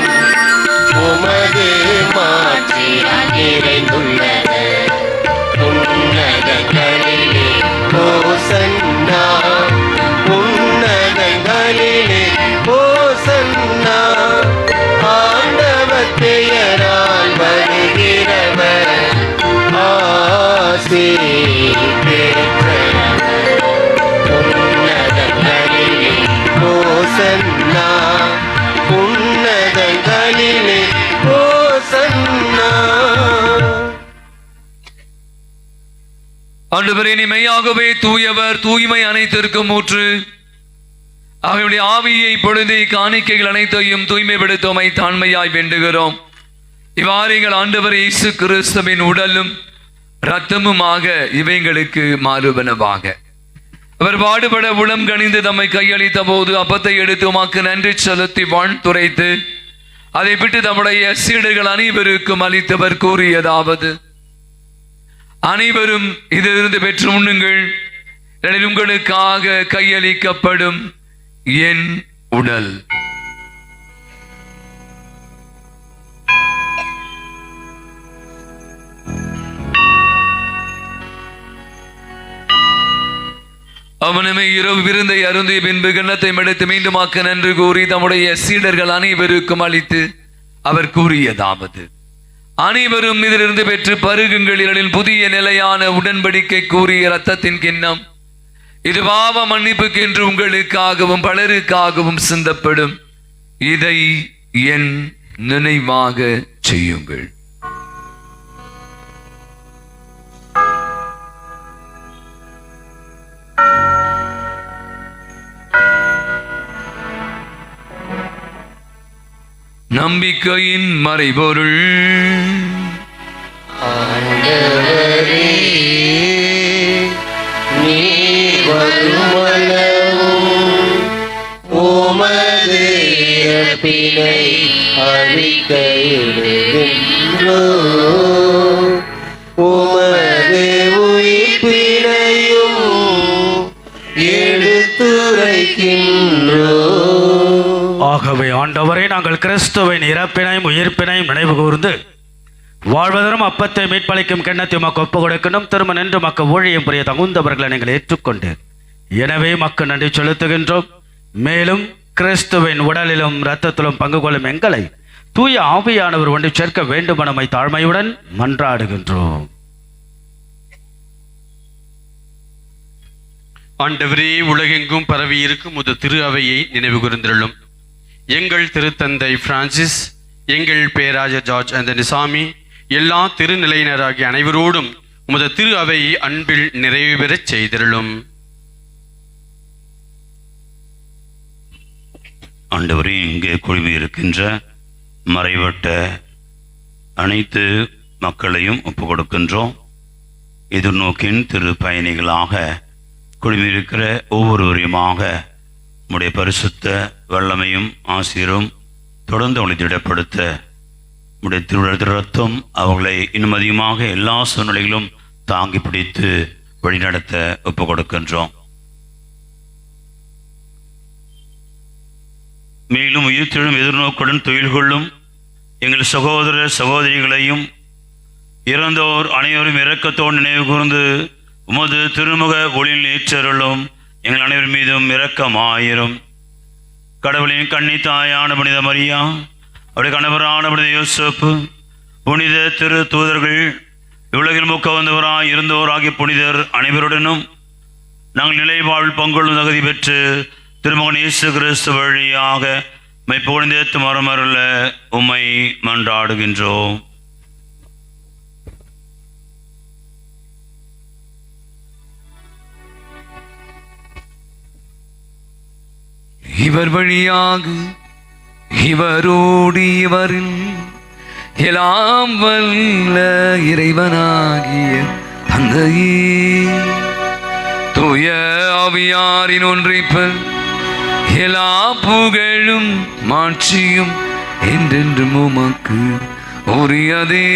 உமது மாட்சியால் நிறைந்துள்ளது. உன்னதங்களிலே ஓசன்னா, உன்னதங்களிலே ஓசன்னா. ஆண்டவர் பெயரால் வருகிறவர் ஆசி பெற்றவர். உன்னதங்களிலே ஓசன்னா, உன்னதங்களிலே ஓசன்னா. ஆண்டவரே, நீ மெய்யாகவே தூயவர், தூய்மை அனைத்திற்கும் ஊற்று. அவருடைய ஆவியை பொழுது காணிக்கைகள் அனைத்தையும் தூய்மைப்படுத்தமை தாழ்மையாய் வேண்டுகிறோம். இவ்வாறு எங்கள் ஆண்டவர் இயேசு கிறிஸ்துவின் உடலும் இரத்தமுமாக இவைங்களுக்கு மாறுவனவாக. அவர் பாடுபட உளம் கணிந்து தம்மை கையளித்த போது அப்பத்தை எடுத்து உமக்கு நன்றி செலுத்தி வாழ்த்துரைத்து அதை விட்டு தம்முடைய சீடர்கள் அனைவருக்கும் அளித்தவர் கூறியதாவது: அனைவரும் இதிலிருந்து பெற்று உண்ணுங்கள், ஏனெனில் உங்களுக்காக கையளிக்கப்படும் என் உடல். அவனுமே இரவு விருந்தை அருந்திய பின்பு கிண்ணத்தை எடுத்து மீண்டுமாக்க நன்றி கூறி தம்முடைய சீடர்கள் அனைவருக்கும் அளித்து அவர் கூறியதாவது: அனைவரும் இதிலிருந்து பெற்று பருகுங்கள், புதிய நிலையான உடன்படிக்கை கூறிய இரத்தத்தின் கிண்ணம். இது பாவ மன்னிப்புக்கென்று உங்களுக்காகவும் பலருக்காகவும் சிந்தப்படும். இதை என் நினைவாக செய்யுங்கள். நம்பிக்கையின் மறைபொருள். ஆண்டவரே, நீ வருமளவும் உமது இறப்பினை அறிக்கையிடுகின்றோம், உமது உயிர்ப்பினையும் எடுத்துரைக்கின்றோம். ஆகவே ஆண்டவரே, நாங்கள் கிறிஸ்துவின் இறப்பினையும் உயிர்ப்பினையும் நினைவு கூர்ந்து வாழ்வதரும் அப்பத்தை மீட்பளிக்கும் கிண்ணத்தை உமக்கு ஒப்புக் கொடுக்கணும். திரும்ப நின்று மக்க ஊழியம் புரிய தகுந்தவர்களை நீங்கள் ஏற்றுக்கொண்டு எனவே மக்கு நன்றி செலுத்துகின்றோம். மேலும் கிறிஸ்துவின் உடலிலும் இரத்தத்திலும் பங்கு கொள்ளும் எங்களை தூய ஆவியானவர் ஒன்று சேர்க்க வேண்டும் நம்மை தாழ்மையுடன் மன்றாடுகின்றோம். ஆண்டவரே, உலகெங்கும் பரவி இருக்கும் முது திரு அவையை நினைவு கூர்ந்தருளும். எங்கள் திருத்தந்தை பிரான்சிஸ், எங்கள் பேராஜர் ஜார்ஜ் அந்தனிசாமி, எல்லா திருநிலையினராகிய அனைவரோடும் உமது திரு அவை அன்பில் நிறைவு பெறச் செய்திருளும். ஆண்டவரே, இங்கே குழுமி இருக்கின்ற மறைவட்ட அனைத்து மக்களையும் ஒப்புக் கொடுக்கின்றோம். எதிர்நோக்கின் திரு பயணிகளாக குழுமியிருக்கிற ஒவ்வொருவரையுமாக உம்முடைய பரிசுத்த வல்லமையும் ஆசிரியரும் தொடர்ந்து அவங்களை திடப்படுத்த உம்முடைய திருவிழா ரத்தம் அவர்களை இன்னும் அதிகமாக எல்லா சூழ்நிலைகளும் தாங்கி பிடித்து வழிநடத்த ஒப்புக் கொடுக்கின்றோம். மேலும் உயிர்த்தெழும் எதிர்நோக்குடன் தொழில் கொள்ளும் எங்கள் சகோதர சகோதரிகளையும் இறந்தோர் அனைவரும் இரக்கத்தோடு நினைவு கூர்ந்து உமது திருமுக ஒளியில் ஏற்றருளும். எங்கள் அனைவர் மீதும் இரக்கமாயிரும். கடவுளின் கன்னி தாயான புனித மரியா, அவருடைய கணவரான புனித யோசேப்பு, புனித திரு தூதர்கள், இவ்வுலகில் மூக்க வந்தவராய் இருந்தோர் ஆகிய புனிதர் அனைவருடனும் நாங்கள் நிலை வாழ்வில் பங்கொள்ளும் தகுதி பெற்று திருமகன் இயேசு கிறிஸ்து வழியாக மெய்ப்பொழுந்தேத்து மரமருள உம்மை மன்றாடுகின்றோம். இவர் வழியாக இவரோடு இவரில் எல்லாம் வல்ல இறைவனாகிய தந்தையே, தூய ஆவியாரின் ஒன்றிப்பல் எல்லா புகழும் மாட்சியும் என்றென்றும் உமக்கு உரியதே.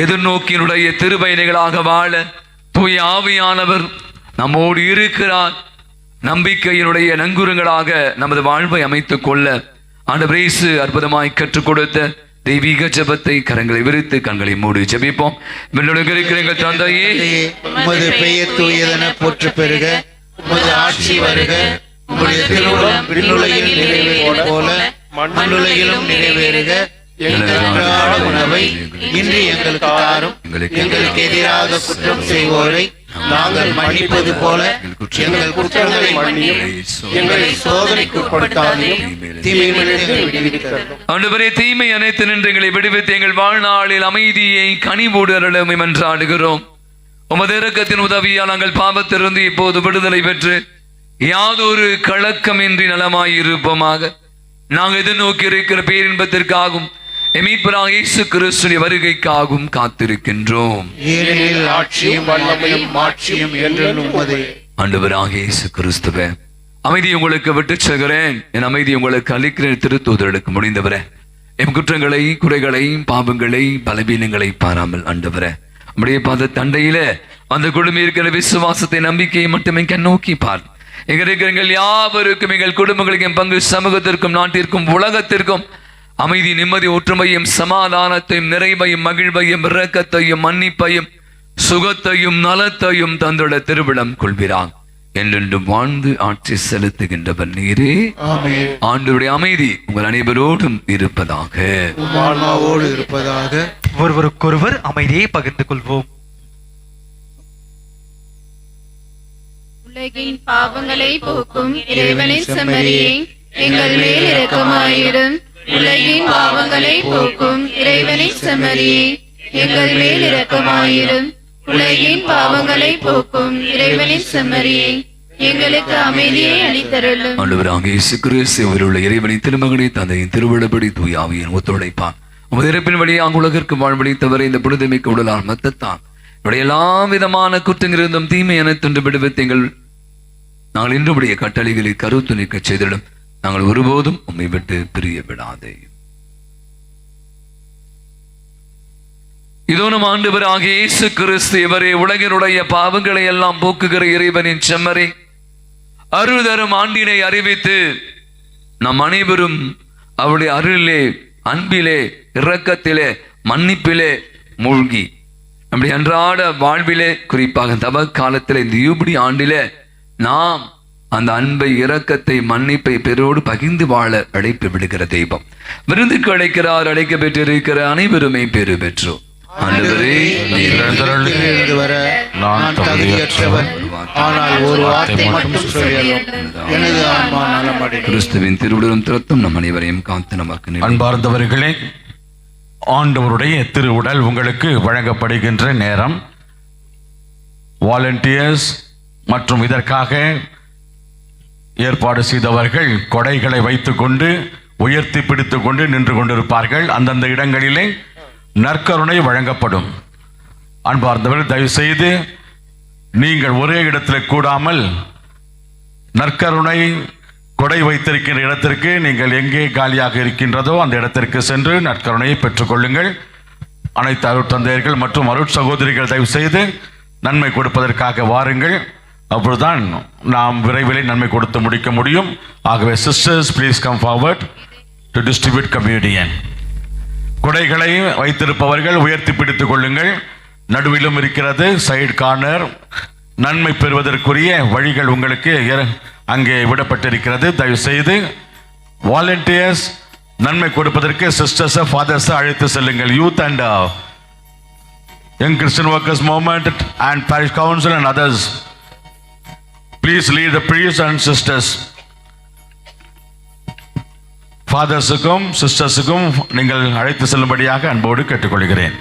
எதிர்நோக்கினுடைய திருப்பயணிகளாக வாழ தூய ஆவியானவர் நம்மோடு இருக்கிறார். நம்பிக்கையினுடைய நங்குரங்களாக நமது வாழ்வை அமைத்துக் கொள்ள ஆண்டவர் இயேசு அற்புதமாய் கற்றுக் கொடுத்த தெய்வீக ஜெபத்தை கரங்களை விரித்து கண்களை மூடி ஜெபிப்போம். இருக்கிற எங்கள் தந்தையே, உமது பெயர் தூயதென போற்று பெறுக, உமது ஆட்சி வருக, உம்முடைய திருவுளம் விண்ணுலகில் நிறைவேறுவது போல மண்ணுலகிலும் நிறைவேறுக. எங்கள் அன்றாட உணவை இன்று எங்களுக்கு தாரும். எங்களுக்கு எதிராக குற்றம் செய்வோரை நாங்கள் மன்னிப்பது போல எங்கள் குற்றங்களை மன்னியும். எங்களை சோதனைக்கு உட்படுத்தாதையும் தீமையிலிருந்து விடுவித்தருளும். ஆண்டவரே, தீமை அனைத்து நின்று எங்களை விடுவித்து எங்கள் வாழ்நாளில் அமைதியை கனிவோடு அருளும் மன்றாடுகிறோம். உமது இரக்கத்தின் உதவியால் நாங்கள் பாவத்திலிருந்து இப்போது விடுதலை பெற்று யாதொரு கலக்கமின்றி நலமாயிருப்போமாக. நாங்கள் எதிர்நோக்கி இருக்கிற பேரின்பத்திற்காகவும் மீட்பராகிய இயேசு கிறிஸ்துவின் வருகைக்காகவும் காத்திருக்கின்றோம். ஏனெனில் ஆட்சியும் வல்லமையும் மாட்சியும் என்றென்றும் உமதே. ஆண்டவராகிய இயேசு கிறிஸ்துவே, அமைதி உங்களுக்கு விட்டுச் செல்கிறேன், என் அமைதி உங்களுக்கு அளிக்கிறேன். திருத்தூதர்களுக்கு முடிந்தவரே, என் குற்றங்களை, குறைகளை, பாவங்களை, பலவீனங்களை பாராமல் ஆண்டவரே நம்முடைய பாத தண்டையில அந்த குடும்பம் இருக்கிற விசுவாசத்தை, நம்பிக்கையை மட்டுமே நோக்கி பார். எங்க இருக்கிற எங்கள் யாவருக்கும், எங்கள் குடும்பங்களுக்கு, என் பங்கு சமூகத்திற்கும், நாட்டிற்கும், உலகத்திற்கும் அமைதி, நிம்மதி, ஒற்றுமையும், சமாதானத்தையும், நிறைவையும், மகிழ்வையும், இரக்கத்தையும், மன்னிப்பையும், சுகத்தையும், நலத்தையும் தந்துள்ள திருவிழம் கொள்கிறான். என்றென்றும் வாழ்ந்து ஆட்சி செலுத்துகின்றவர் நீரே. ஆண்டவருடைய அமைதி உங்கள் அனைவரோடும் இருப்பதாக. ஒருவருக்கொருவர் அமைதியை பகிர்ந்து கொள்வோம். உலகின் பாவங்களை போக்கும் இறைவனின் செம்மறியே, எங்கள் மேல் இரக்கமாயிரும். உலகின் பாவங்களை போக்கும் இறைவனின் செம்மறியே, எங்கள் மேல் இரக்கமாயிரும். உலகின் பாவங்களை போக்கும் இறைவனின் செம்மறியே, எங்களுக்கு அமைதியை அளித்தருளும். ஆண்டவராகிய இயேசு கிறிஸ்து உள்ள இறைவனின் திருமகனை தந்தையின் திருவிழப்படி தூய ஆவியின் ஒத்துழைப்பான் உமது இறப்பின் வழியாக உலகிற்கு வாழ்வழித்தவரை இந்த புனிதமிக்க உடலால் மத்தத்தான் என்னுடைய எல்லா விதமான குற்றங்களிருந்தும் தீமை அனைத்தொன்று விடுவித்து நாங்கள் இன்றுடைய கட்டளைகளை கருத்து நிற்க செய்திடும். நாங்கள் ஒருபோதும் உம்மை விட்டு பிரிய விடாதே. இதோ நம் ஆண்டவராகிய இயேசு கிறிஸ்து இவரே உலகினுடைய பாவங்களை எல்லாம் போக்குகிற இறைவனின் செம்மறி அருள் தரும் ஆண்டினை அறிவித்து நம் அனைவரும் அவருடைய அருளிலே, அன்பிலே, இரக்கத்திலே, மன்னிப்பிலே மூழ்கி நம்முடைய அன்றாட வாழ்விலே, குறிப்பாக தவ காலத்திலே, இந்த யூபிலி ஆண்டிலே நாம் அந்த அன்பை, இரக்கத்தை, மன்னிப்பை பிறரோடு பகிர்ந்து வாழ அழைப்பு விடுகிற தெய்வம். விருந்துக்கு அழைக்கிறார். அழைக்க பெற்றிருக்கிற அனைவருமே பெறு பெற்றோம். ஆண்டவரே, எழுந்து வர நான் தகுதியற்றவன். ஆனால் ஒரு வார்த்தை மட்டும் சொல்லியலும் எனது ஆன்மா நலமடையும். கிறிஸ்துவின் திருவுடலும் திறத்தும் நம் அனைவரையும் காத்து நமக்கு. அன்பார்ந்தவர்களே, ஆண்டவருடைய திருவுடல் உங்களுக்கு வழங்கப்படுகின்ற நேரம். வாலண்டியர்ஸ் மற்றும் இதற்காக ஏற்பாடு செய்தவர்கள் கொடைகளை வைத்துக்கொண்டு உயர்த்தி பிடித்து கொண்டு நின்று கொண்டிருப்பார்கள். அந்தந்த இடங்களிலே நற்கருணை வழங்கப்படும். அன்பார்ந்தவர்கள், தயவு செய்து நீங்கள் ஒரே இடத்தில் கூடாமல் நற்கருணை கொடை வைத்திருக்கின்ற இடத்திற்கு நீங்கள் எங்கே காலியாக இருக்கின்றதோ அந்த இடத்திற்கு சென்று நற்கருணையை பெற்றுக்கொள்ளுங்கள். அனைத்து அருட்தந்தையர்கள் மற்றும் அருட்சகோதரிகள் தயவு செய்து நன்மை கொடுப்பதற்காக வாருங்கள். அப்பொழுதுதான் நாம் விரைவில் நன்மை கொடுத்து முடிக்க முடியும். ஆகவே sisters, please come forward to distribute communion. கொடைகளை வைத்திருப்பவர்கள் உயர்த்தி பிடித்துக் கொள்ளுங்கள். நடுவிலும் இருக்கிறது சைடு கார்னர். நன்மை பெறுவதற்குரிய வழிகள் உங்களுக்கு அங்கே விடப்பட்டிருக்கிறது. தயவு செய்து வாலண்டியர்ஸ் நன்மை கொடுப்பதற்கு சிஸ்டர்ஸ், ஃபாதர்ஸ் அழைத்து செல்லுங்கள். Youth and young Christian workers movement and parish council and others, please lead the priests and sisters. ஃபாதர்ஸுக்கும் சிஸ்டர்ஸுக்கும் நீங்கள் அழைத்து செல்லும்படியாக அன்போடு கேட்டுக்கொள்கிறேன்.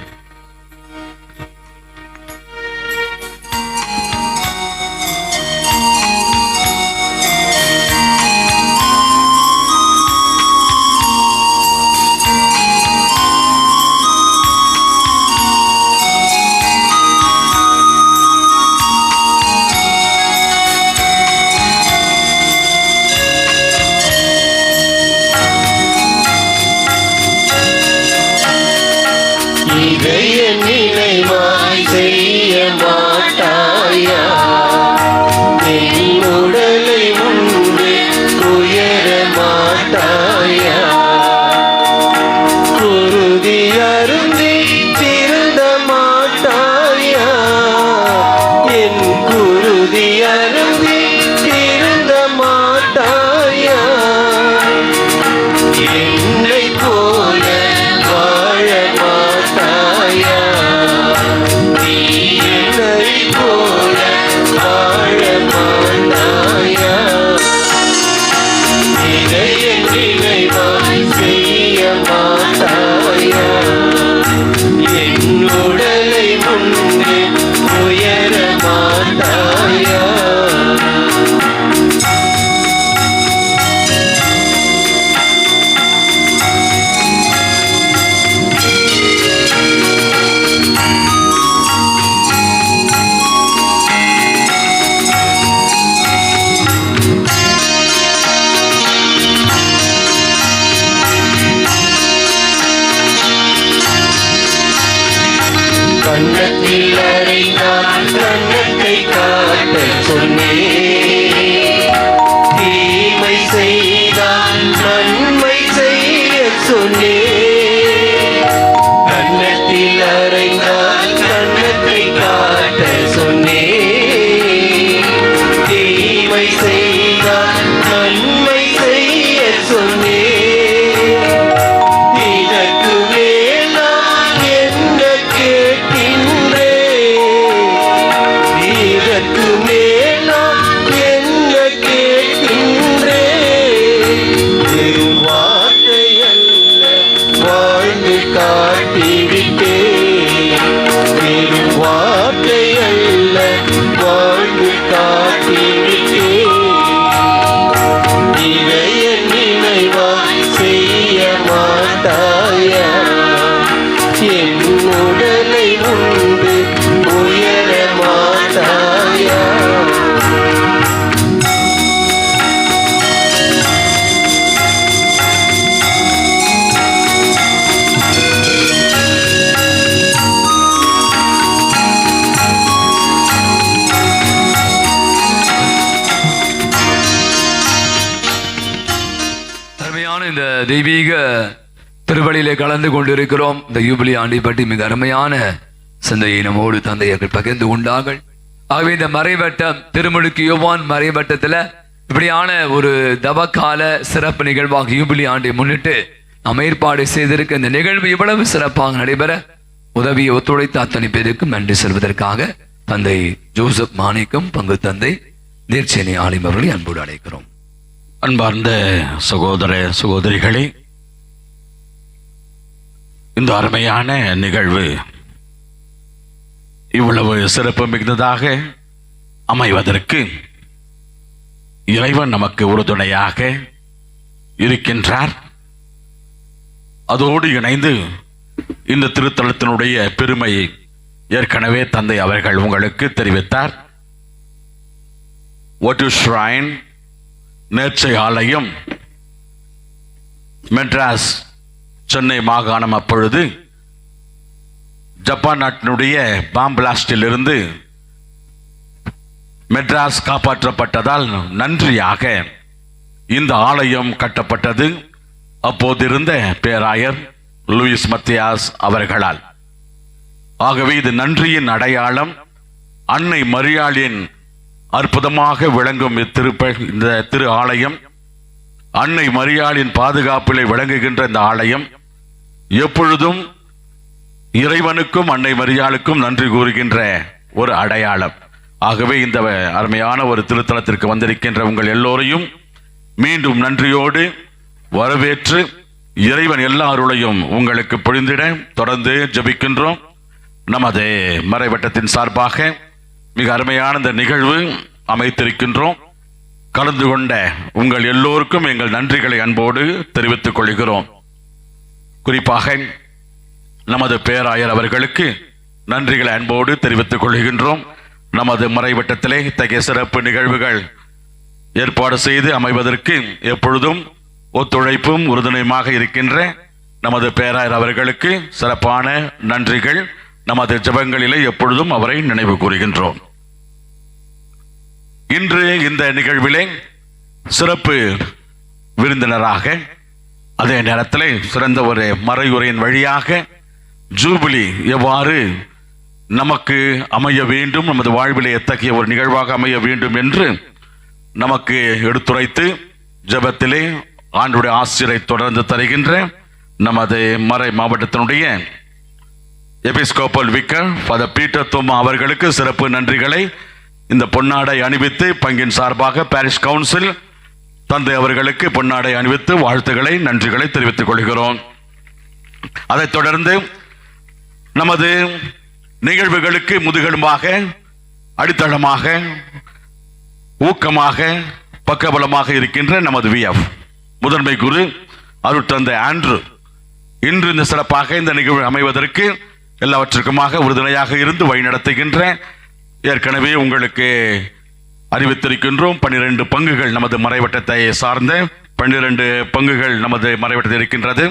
இந்த தெய்வீக திருவழியிலே கலந்து கொண்டிருக்கிறோம். இந்த யூபிலி ஆண்டை பற்றி மிக அருமையான சிந்தையை நம்மோடு தந்தையர்கள் பகிர்ந்து கொண்டார்கள். ஆகவே இந்த மறைவட்டம், திருமுழுக்கு யோவான் மறைவட்டத்துல இப்படியான ஒரு தவக்கால சிறப்பு நிகழ்வாக யூபிலி ஆண்டை முன்னிட்டு நாம் ஏற்பாடு செய்திருக்க இந்த நிகழ்வு இவ்வளவு சிறப்பாக நடைபெற உதவியை ஒத்துழைத்த அத்தனை பேருக்கும் நன்றி செல்வதற்காக தந்தை ஜோசப் மாணிக்கம் பங்கு தந்தை நீர்ச்சேனை ஆலிம் அவர்களை அன்போடு அழைக்கிறோம். அன்பார்ந்த சகோதர சகோதரிகளே, இந்த அருமையான நிகழ்வு இவ்வளவு சிறப்பு மிகுந்ததாக அமைவதற்கு இறைவன் நமக்கு உறுதுணையாக இருக்கின்றார். அதோடு இணைந்து இந்த திருத்தலத்தினுடைய பெருமையை ஏற்கனவே தந்தை அவர்கள் உங்களுக்கு தெரிவித்தார். ஒட்டு ஷ்ரைன் நேர்ச்சை ஆலயம் மெட்ராஸ் சென்னை மாகாணம் அப்பொழுது ஜப்பான் நாட்டினுடைய பாம் பிளாஸ்டில் இருந்து மெட்ராஸ் காப்பாற்றப்பட்டதால் நன்றியாக இந்த ஆலயம் கட்டப்பட்டது. அப்போதிருந்த பேராயர் லூயிஸ் மத்தியாஸ் அவர்களால். ஆகவே இது நன்றியின் அடையாளம். அன்னை மரியாளின் அற்புதமாக விளங்கும் இந்த திரு ஆலயம், அன்னை மரியாளின் பாதுகாப்பிலே விளங்குகின்ற இந்த ஆலயம் எப்பொழுதும் இறைவனுக்கும் அன்னை மரியாளுக்கும் நன்றி கூறுகின்ற ஒரு அடையாளம். ஆகவே இந்த அருமையான ஒரு திருத்தலத்திற்கு வந்திருக்கின்ற உங்கள் எல்லோரையும் மீண்டும் நன்றியோடு வரவேற்று இறைவன் எல்லா அருளையும் உங்களுக்கு பொழிந்திட தொடர்ந்து ஜெபிக்கின்றோம். நமது மறைவட்டத்தின் சார்பாக மிக அருமையான இந்த நிகழ்வு அமைத்திருக்கின்றோம். கலந்து கொண்ட உங்கள் எல்லோருக்கும் எங்கள் நன்றிகளை அன்போடு தெரிவித்துக் கொள்கிறோம். குறிப்பாக நமது பேராயர் அவர்களுக்கு நன்றிகளை அன்போடு தெரிவித்துக் கொள்கின்றோம். நமது மறைவட்டத்திலே இத்தகைய சிறப்பு நிகழ்வுகள் ஏற்பாடு செய்து அமைவதற்கு எப்பொழுதும் ஒத்துழைப்பும் உறுதுணையுமாக இருக்கின்ற நமது பேராயர் அவர்களுக்கு சிறப்பான நன்றிகள். நமது ஜெபங்களிலே எப்பொழுதும் அவரை நினைவு கூறுகின்றோம். இன்று இந்த நிகழ்விலே சிறப்பு விருந்தினராக, அதே நேரத்தில் சிறந்த ஒரு மறையுரையின் வழியாக ஜூபிலி எவ்வாறு நமக்கு அமைய வேண்டும், நமது வாழ்விலே எத்தகைய ஒரு நிகழ்வாக அமைய வேண்டும் என்று நமக்கு எடுத்துரைத்து ஜெபத்திலே ஆண்டுடைய ஆசிரியரை தொடர்ந்து தருகின்ற நமது மறை மாவட்டத்தினுடைய எபிஸ்கோப்பல் விக்கர் ஃபாதர் பீட்டர் தோமா அவர்களுக்கு சிறப்பு நன்றிகளை இந்த பொன்னாடை அணிவித்து பங்கின் சார்பாக பாரிஷ் கவுன்சில் தந்தை அவர்களுக்கு பொன்னாடை அணிவித்து வாழ்த்துக்களை நன்றிகளை தெரிவித்துக் கொள்கிறோம். அதைத் தொடர்ந்து நமது நிகழ்வுகளுக்கு முதுகெலும்பாக, அடித்தளமாக, ஊக்கமாக, பக்கபலமாக இருக்கின்ற நமது விஎஃப் முதன்மை குரு அருட்தந்தை ஆண்ட்ரூ இன்று இந்த சிறப்பாக இந்த நிகழ்வு அமைவதற்கு எல்லாவற்றுக்குமாக உறுதுணையாக இருந்து வழிநடத்துகின்ற, ஏற்கனவே உங்களுக்கு அறிவித்திருக்கின்றோம், 12 பங்குகள் நமது மறைவட்டத்தை சார்ந்த 12 பங்குகள் நமது மறைவட்டத்தில் இருக்கின்றது.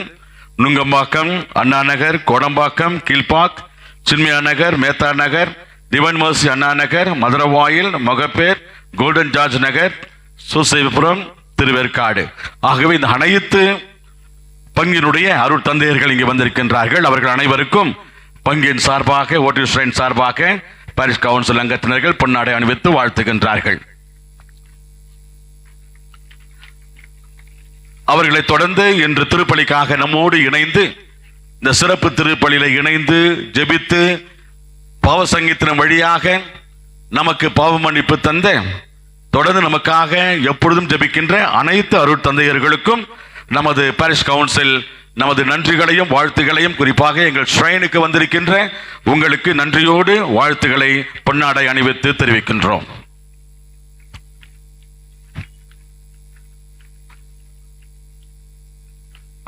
நுங்கம்பாக்கம், அண்ணா நகர், கோடம்பாக்கம், கீழ்பாக், சின்மியா நகர், மேத்தா நகர், டிவன் mercy Anna Nagar, Maduravoyal, Mogappair, golden George நகர், சூசைபுரம், திருவேற்காடு. ஆகவே இந்த அனைத்து பங்கினுடைய அருள் தந்தையர்கள் இங்கே வந்திருக்கின்றார்கள். அவர்கள் அனைவருக்கும் பங்கின் சார்பாக, ஓட்டிஸ்ரைன் சார்பாக பாரிஷ் கவுன்சில் அங்கத்தினர்கள் பொன்னாடை அணிவித்து வாழ்த்துகின்றார்கள். அவர்களை தொடர்ந்து இன்று திருப்பலிக்காக நம்மோடு இணைந்து இந்த சிறப்பு திருப்பலியில இணைந்து ஜெபித்து பாவ சங்கீதத்தின் வழியாக நமக்கு பாவ மன்னிப்பு தந்த, தொடர்ந்து நமக்காக எப்பொழுதும் ஜெபிக்கின்ற அனைத்து அருள் தந்தையர்களுக்கும் நமது பாரிஷ் கவுன்சில் நமது நன்றிகளையும் வாழ்த்துகளையும், குறிப்பாக எங்கள் ஷ்ரைனுக்கு வந்திருக்கின்ற உங்களுக்கு நன்றியோடு வாழ்த்துக்களை பொன்னாடை அணிவித்து தெரிவிக்கின்றோம்.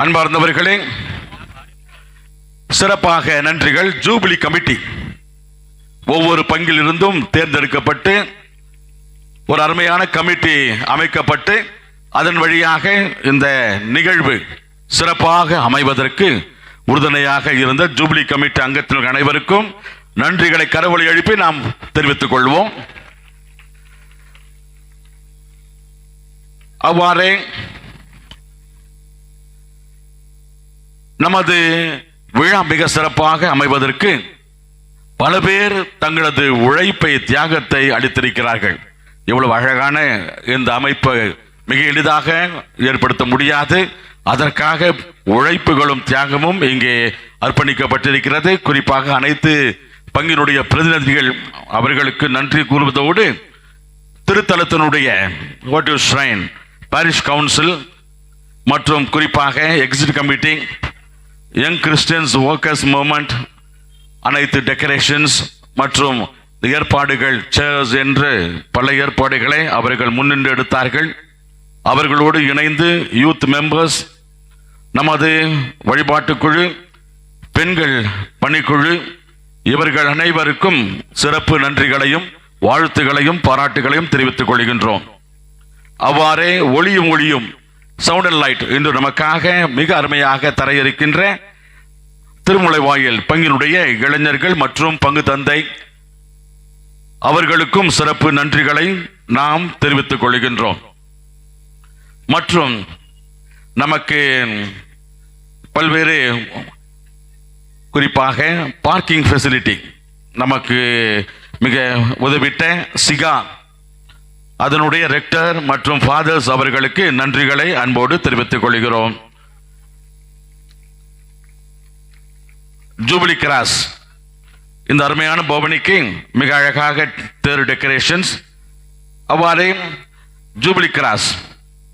அன்பார்ந்தவர்களே, சிறப்பாக நன்றிகள். ஜூபிலி கமிட்டி ஒவ்வொரு பங்கில் இருந்தும் தேர்ந்தெடுக்கப்பட்டு ஒரு அருமையான கமிட்டி அமைக்கப்பட்டு அதன் வழியாக இந்த நிகழ்வு சிறப்பாக அமைவதற்கு உறுதுணையாக இருந்த ஜூபிலி கமிட்டி அங்கத்தினர் அனைவருக்கும் நன்றிகளை கரவொலி எழுப்பி நாம் தெரிவித்துக் கொள்வோம். அவ்வாறே நமது விழா மிக சிறப்பாக அமைவதற்கு பல பேர் தங்களது உழைப்பை, தியாகத்தை அளித்திருக்கிறார்கள். இவ்வளவு அழகான இந்த அமைப்பை மிக எளிதாக ஏற்படுத்த முடியாது. அதற்காக உழைப்புகளும் தியாகமும் இங்கே அர்ப்பணிக்கப்பட்டிருக்கிறது. குறிப்பாக அனைத்து பங்கினுடைய பிரதிநிதிகள் அவர்களுக்கு நன்றி கூறுவதோடு திருத்தலத்தினுடைய வாட்டர் ஷ்ரைன் பாரிஷ் கவுன்சில் மற்றும் குறிப்பாக exit committee, young Christians workers movement, அனைத்து டெக்கரேஷன்ஸ் மற்றும் ஏற்பாடுகள், சேர்ஸ் என்று பல ஏற்பாடுகளை அவர்கள் முன்னின்று எடுத்தார்கள். அவர்களோடு இணைந்து யூத் மெம்பர்ஸ், நமது வழிபாட்டுக்குழு, பெண்கள் பணிக்குழு, இவர்கள் அனைவருக்கும் சிறப்பு நன்றிகளையும் வாழ்த்துகளையும் பாராட்டுகளையும் தெரிவித்துக் கொள்கின்றோம். அவ்வாறே ஒளியும் சவுண்ட் அண்ட் லைட் இன்று நமக்காக மிக அருமையாக தர இருக்கின்ற திருமுலைவாயில் பங்கினுடைய இளைஞர்கள் மற்றும் பங்கு தந்தை அவர்களுக்கும் சிறப்பு நன்றிகளை நாம் தெரிவித்துக் கொள்கின்றோம். மற்றும் நமக்கு பல்வேறு குறிப்பாக பார்க்கிங் ஃபெசிலிட்டி நமக்கு மிக உதவிட்ட சிகா அதனுடைய ரெக்டர் மற்றும் ஃபாதர்ஸ் அவர்களுக்கு நன்றிகளை அன்போடு தெரிவித்துக் கொள்கிறோம். ஜூபிலி கிராஸ் இந்த அருமையான பவனிக்கு மிக அழகாக தேர் டெக்கரேஷன்ஸ், அவ்வாறே ஜூபிலி கிராஸ்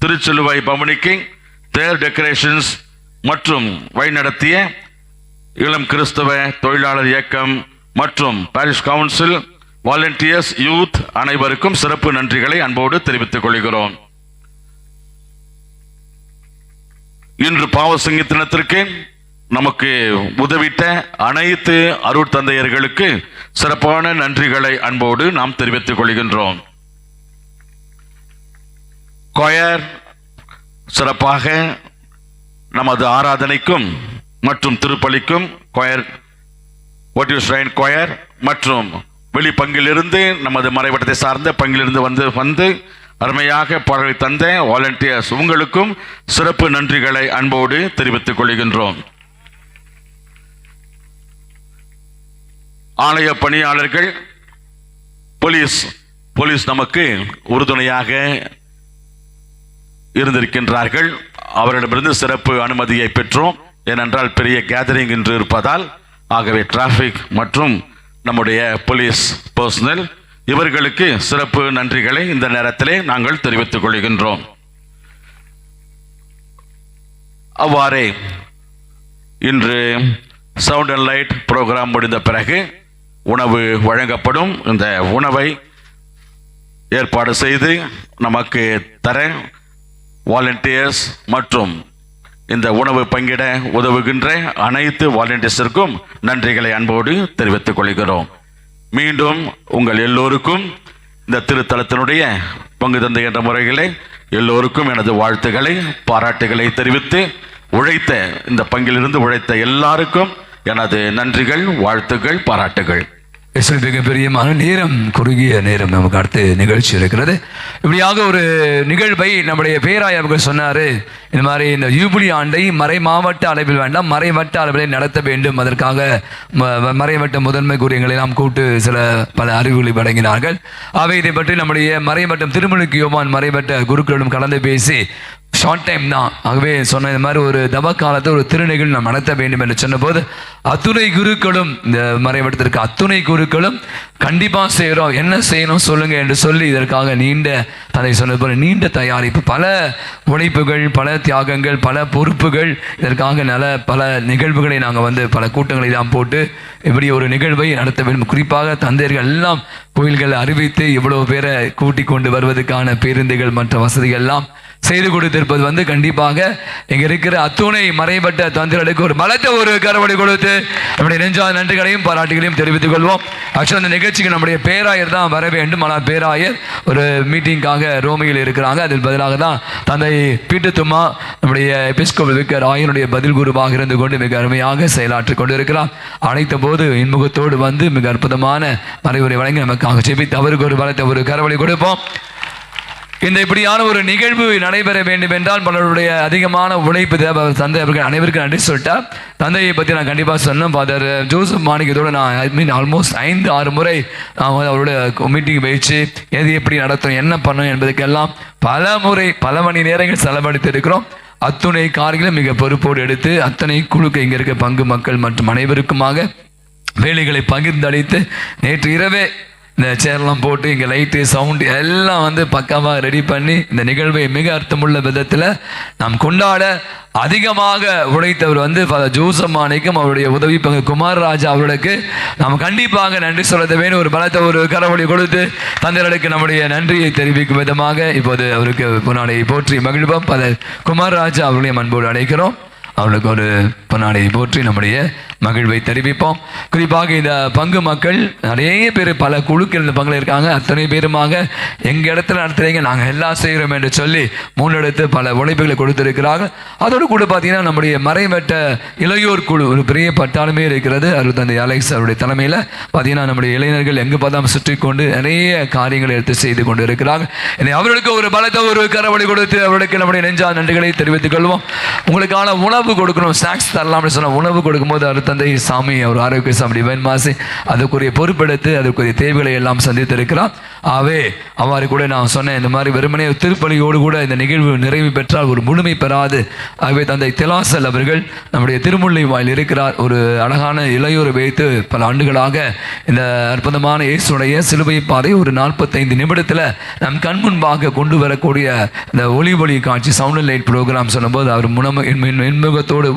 திருச்சிலுவை பவனிக்கு தேர் டெக்கரேஷன்ஸ் மற்றும் வழிநடத்திய இளம் கிறிஸ்தவ தொழிலாளர் இயக்கம் மற்றும் பாரிஷ் கவுன்சில், வாலண்டியர்ஸ், யூத் அனைவருக்கும் சிறப்பு நன்றிகளை அன்போடு தெரிவித்துக் கொள்கிறோம். இன்று பாவசங்கி தினத்திற்கு நமக்கு உதவிட்ட அனைத்து அருட்தந்தையர்களுக்கு சிறப்பான நன்றிகளை அன்போடு நாம் தெரிவித்துக் கொள்கின்றோம். கொயர் சிறப்பாக நமது ஆராதனைக்கும் மற்றும் திருப்பலிக்கும் கொயர், கொயர் மற்றும் வெளி பங்கிலிருந்து நமது மறைவட்டத்தை சார்ந்த பங்கிலிருந்து வந்து அருமையாக பாடலை தந்த வாலண்டியர்ஸ் உங்களுக்கும் சிறப்பு நன்றிகளை அன்போடு தெரிவித்துக் கொள்கின்றோம். ஆலய பணியாளர்கள், போலீஸ் நமக்கு உறுதுணையாக இருந்திருக்கின்றார்கள். அவரிடமிருந்து சிறப்பு அனுமதியை பெற்றோம். ஏனென்றால் பெரிய கேதரிங் இன்று இருப்பதால், ஆகவே டிராபிக் மற்றும் நம்முடைய போலீஸ் பர்சனல் இவர்களுக்கு சிறப்பு நன்றிகளை இந்த நேரத்திலே நாங்கள் தெரிவித்துக் கொள்கின்றோம். அவ்வாறே இன்று சவுண்ட் அண்ட் லைட் புரோகிராம் முடிந்த பிறகு உணவு வழங்கப்படும். இந்த உணவை ஏற்பாடு செய்து நமக்கு தர வாலண்டியர்ஸ் மற்றும் இந்த உணவு பங்கிட உதவுகின்ற அனைத்து வாலண்டியர்ஸிற்கும் நன்றிகளை அன்போடு தெரிவித்துக் கொள்கிறோம். மீண்டும் உங்கள் எல்லோருக்கும் இந்த திருத்தலத்தினுடைய பங்கு தந்தை என்ற முறைகளை எல்லோருக்கும் எனது வாழ்த்துக்களை பாராட்டுகளை தெரிவித்து, உழைத்த இந்த பங்கிலிருந்து உழைத்த எல்லாருக்கும் எனது நன்றிகள், வாழ்த்துக்கள், பாராட்டுகள். மிகப்பெரியமான நேரம், குறுகிய நேரம் நமக்கு அடுத்த நிகழ்ச்சி இருக்கிறது. இப்படியாக ஒரு நிகழ்வை நம்முடைய பேராய் அவர்கள் சொன்னார். இந்த மாதிரி இந்த யூபிலி ஆண்டை மறை மாவட்ட அளவில் வேண்டாம், மறைவட்ட அளவில் நடத்த வேண்டும். அதற்காக மறைவட்ட முதன்மை கூறியங்களை நாம் கூட்டு பல அறிவுகளை வழங்கினார்கள். அவை இதை பற்றி நம்முடைய மறைவட்டம் திருமுழுக்கு யோவான் மறைவட்ட குருக்களிடம் கலந்து பேசி ஷார்ட் டைம் தான், ஆகவே சொன்ன இந்த மாதிரி ஒரு தவ காலத்தை ஒரு திருநிகழ்வு நாம் நடத்த வேண்டும் என்று சொன்னபோது அத்துணை குருக்களும், இந்த மறைவட்டத்திற்கு அத்துணை குருக்களும் கண்டிப்பாக செய்கிறோம், என்ன செய்யணும் சொல்லுங்க என்று சொல்லி இதற்காக நீண்ட தந்தை சொன்னது போல நீண்ட தயாரிப்பு, பல உழைப்புகள், பல தியாகங்கள், பல பொறுப்புகள், இதற்காக பல நிகழ்வுகளை நாங்கள் பல கூட்டங்களை எல்லாம் போட்டு இப்படி ஒரு நிகழ்வை நடத்த வேண்டும். குறிப்பாக தந்தையர்கள் எல்லாம் கோயில்களை அறிவித்து இவ்வளவு பேரை கூட்டிக் கொண்டு வருவதற்கான பேருந்துகள் மற்ற வசதிகள் எல்லாம் செய்து கொடுத்திருப்பது கண்டிப்பாக இங்க இருக்கிற அத்துணை மறைபட்ட தந்திரர்களுக்கு ஒரு பலத்த ஒரு கரவடை கொடுத்து நம்முடைய நெஞ்சாத நன்றிகளையும் பாராட்டுகளையும் தெரிவித்துக் கொள்வோம். ஆக்சுவலாக அந்த நிகழ்ச்சிக்கு நம்முடைய பேராயர் தான் வர வேண்டும். ஆனால் பேராயர் ஒரு மீட்டிங்காக ரோமையில் இருக்கிறாங்க. அதில் பதிலாக தான் தந்தை பீட்டத்துமா நம்முடைய எபிஸ்கோபல் விக்கர் ஆயனுடைய பதில் குருவாக இருந்து கொண்டு மிக அருமையாக செயலாற்றிக் கொண்டிருக்கிறார். அழைத்த போது இன்முகத்தோடு மிக அற்புதமான மறைவுரை வழங்கி நமக்காக ஜெபித்து அவருக்கு ஒரு பலத்த ஒரு கரவடை கொடுப்போம். இந்த இப்படியான ஒரு நிகழ்வு நடைபெற வேண்டும் என்றால் பலருடைய அதிகமான உழைப்பு தேவை. தந்தை அவர்கள் அனைவருக்கும் நன்றி சொல்லிட்டா. தந்தையை பற்றி நான் கண்டிப்பாக சொன்னேன். ஃபாதர் ஜோசப் மாணிக்கத்தோடு நான் ஆல்மோஸ்ட் 5-6 முறை நான் அவரோட மீட்டிங் வச்சு எது எப்படி நடத்தும் என்ன பண்ணும் என்பதுக்கெல்லாம் பல முறை பல மணி நேரங்கள் செலவழித்து இருக்கிறோம். அத்துணை காரியங்களும் மிக பொறுப்போடு எடுத்து அத்தனை குழுக்கு இங்கே இருக்க பங்கு மக்கள் மற்றும் அனைவருக்குமாக வேலைகளை பகிர்ந்தளித்து நேற்று இரவே இந்த சேர்லாம் போட்டு இங்கே லைட்டு சவுண்டு எல்லாம் பக்காவாக ரெடி பண்ணி இந்த நிகழ்வை மிக அர்த்தமுள்ள விதத்தில் நாம் கொண்டாட அதிகமாக உழைத்தவர் ஃபாதர் ஜோசப் மாணிக்கம் அவருடைய உதவி பங்கு குமாரராஜா அவர்களுக்கு நாம் கண்டிப்பாக நன்றி சொல்ல வேணும். ஒரு பலத்தை ஒரு கரவொலி கொடுத்து தந்தையர்களுக்கு நம்முடைய நன்றியை தெரிவிக்கும் விதமாக இப்போது அவருக்கு பொன்னாடையை போற்றி மகிழ்வோம். ஃபாதர் குமாரராஜா அவர்களையும் அன்போடு அழைக்கிறோம். அவர்களுக்கு ஒரு பொன்னாடையை போற்றி நம்முடைய மகிழ்வை தெரிவிப்போம். குறிப்பாக இந்த பங்கு மக்கள் நிறைய பேர் பல குழுக்கள் இந்த பங்கில் இருக்காங்க. அத்தனை பேருமாக எங்கள் இடத்துல நடத்துகிறீங்க, நாங்கள் எல்லாம் செய்கிறோம் என்று சொல்லி முன்னெடுத்து பல உழைப்புகளை கொடுத்திருக்கிறார்கள். அதோடு கூட பார்த்தீங்கன்னா நம்முடைய மறைமட்ட இளையோர் குழு ஒரு பெரிய பட்டாளமே இருக்கிறது. அருள்தந்தை அலெக்ஸ் அவருடைய தலைமையில் பார்த்தீங்கன்னா நம்முடைய இளைஞர்கள் எங்கு பார்த்தாலும் சுற்றி கொண்டு நிறைய காரியங்களை எடுத்து செய்து கொண்டு இருக்கிறார்கள். அவர்களுக்கு ஒரு பலத்தை ஒரு கரவழி கொடுத்து அவர்களுக்கு நம்முடைய நெஞ்சா நன்றிகளை தெரிவித்துக் கொள்வோம். உங்களுக்கான உணவு கொடுக்கணும், ஸ்நாக்ஸ் தரலாம்னு சொன்னால் உணவு கொடுக்கும்போது அருத்தந்தை சாமி அவர் ஆரோக்கிய சாமி டிவைன் மாசி அதுக்குரிய பொறுப்பெடுத்து அதுக்குரிய தேவைகளை எல்லாம் சந்தித்திருக்கிறார். அவ்வாறு கூட நான் சொன்னேன், இந்த மாதிரி வெறுமனே திருப்பலியோடு கூட இந்த நிகழ்வு நிறைவு பெற்றால் ஒரு முழுமை பெறாது. ஆகவே தந்தை திலாசல் அவர்கள் நம்முடைய திருமுல்லை வாயில் இருக்கிறார். ஒரு அழகான இளையோரை வைத்து பல ஆண்டுகளாக இந்த அற்புதமான இயேசுடைய சிலுவை பாதை ஒரு 45 நிமிடத்தில் நம் கண் முன்பாக கொண்டு வரக்கூடிய இந்த ஒளி காட்சி சவுண்ட் லைட் ப்ரோக்ராம் சொல்லும்போது அவர் இன்முகத்தோடு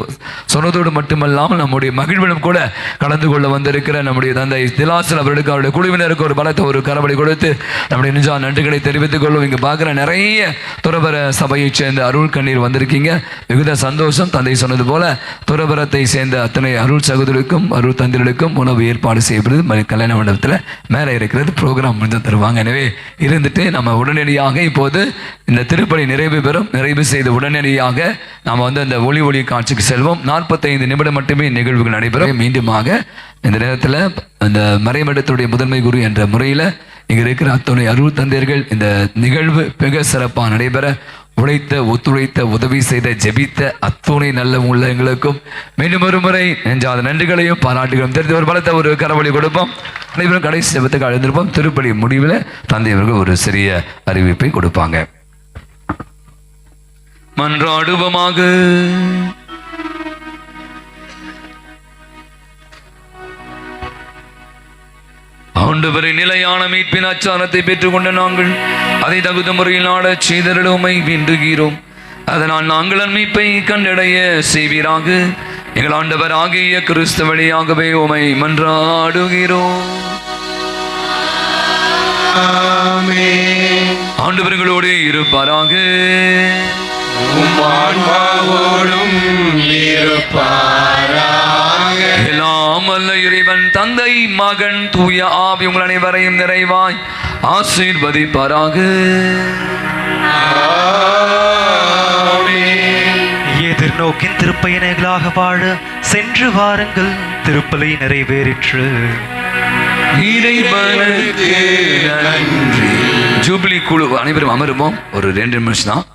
சொன்னதோடு மட்டுமல்லாமல் நம்முடைய மகிழ்விலும் கூட கலந்து கொள்ள வந்திருக்கிற நம்முடைய தந்தை திலாசல் அவர்களுக்கு அவருடைய குழுவினருக்கு ஒரு பலத்தை ஒரு கரவழி கொடுத்து நம்முடைய நிஜா நன்றிகளை தெரிவித்துக் கொள்வோம். இங்கே பார்க்குற நிறைய துறவர சபையைச் சேர்ந்த அருள் கண்ணீர் வந்திருக்கீங்க, மிகுந்த சந்தோஷம். தந்தை சொன்னது போல துறவரத்தை சேர்ந்த அத்தனை அருள் சகோதரருக்கும் அருள் தந்தைகளுக்கும் உணவு ஏற்பாடு செய்யப்படுது. கல்யாண மண்டபத்தில் மேலே இருக்கிறது, ப்ரோக்ராம் முடிந்து தருவாங்க. எனவே இருந்துட்டு நம்ம உடனடியாக இப்போது இந்த திருப்பலி நிறைவு செய்து உடனடியாக நாம் அந்த ஒளி காட்சிக்கு செல்வோம். 45 நிமிடம் மட்டுமே நிகழ்வுகள் நடைபெறும். மீண்டுமாக இந்த நேரத்தில் அந்த மறைமடத்துடைய முதன்மை குரு என்ற முறையில் இங்கே இருக்கிற அத்தனை அருள் தந்தையர்கள் இந்த நிகழ்வு மிக சிறப்பாக நடைபெற ஒத்துழைத்த உதவி செய்த ஜெபித்த அத்துணை நல்ல உள்ளங்களுக்கும் மீண்டும் ஒரு முறை நெஞ்சாத நன்றிகளையும் பாராட்டுகளும் தெரிந்து ஒரு பலத்தை ஒரு கரவழி கொடுப்போம். அனைவரும் கடைசி ஜெபத்துக்கு அழைந்திருப்போம். திருப்பலி முடிவில் தந்தையவர்கள் ஒரு சிறிய அறிவிப்பை கொடுப்பாங்க. மன்றாடுவோமாக. ஆண்டவரை நிலையான மீட்பின் அச்சாரத்தை பெற்றுக்கொண்ட நாங்கள் அதை தகுந்த முறையில் ஆடச் செய்தருளுமை வேண்டுகிறோம். அதனால் நாங்கள் மீட்பை கண்டடைய செய்வீராக. எங்கள் ஆண்டவர் ஆகிய கிறிஸ்து வழியாகவே உமை மன்றாடுகிறோம். ஆண்டவர்களோடு இருப்பாராக. எல்லாம் அல்ல இறைவன் தந்தை மகன் தூய ஆவி உங்கள் அனைவரையும் நிறைவாய் ஆசீர்வதிப்பாராக. எதிர்நோக்கின் திருப்பயணிகளாக வாழ சென்று வாருங்கள், திருப்பலி நிறைவேறிற்று. ஜூபிலி குழு அனைவரும் அமருவோம். ஒரு 2 நிமிஷம் தான்.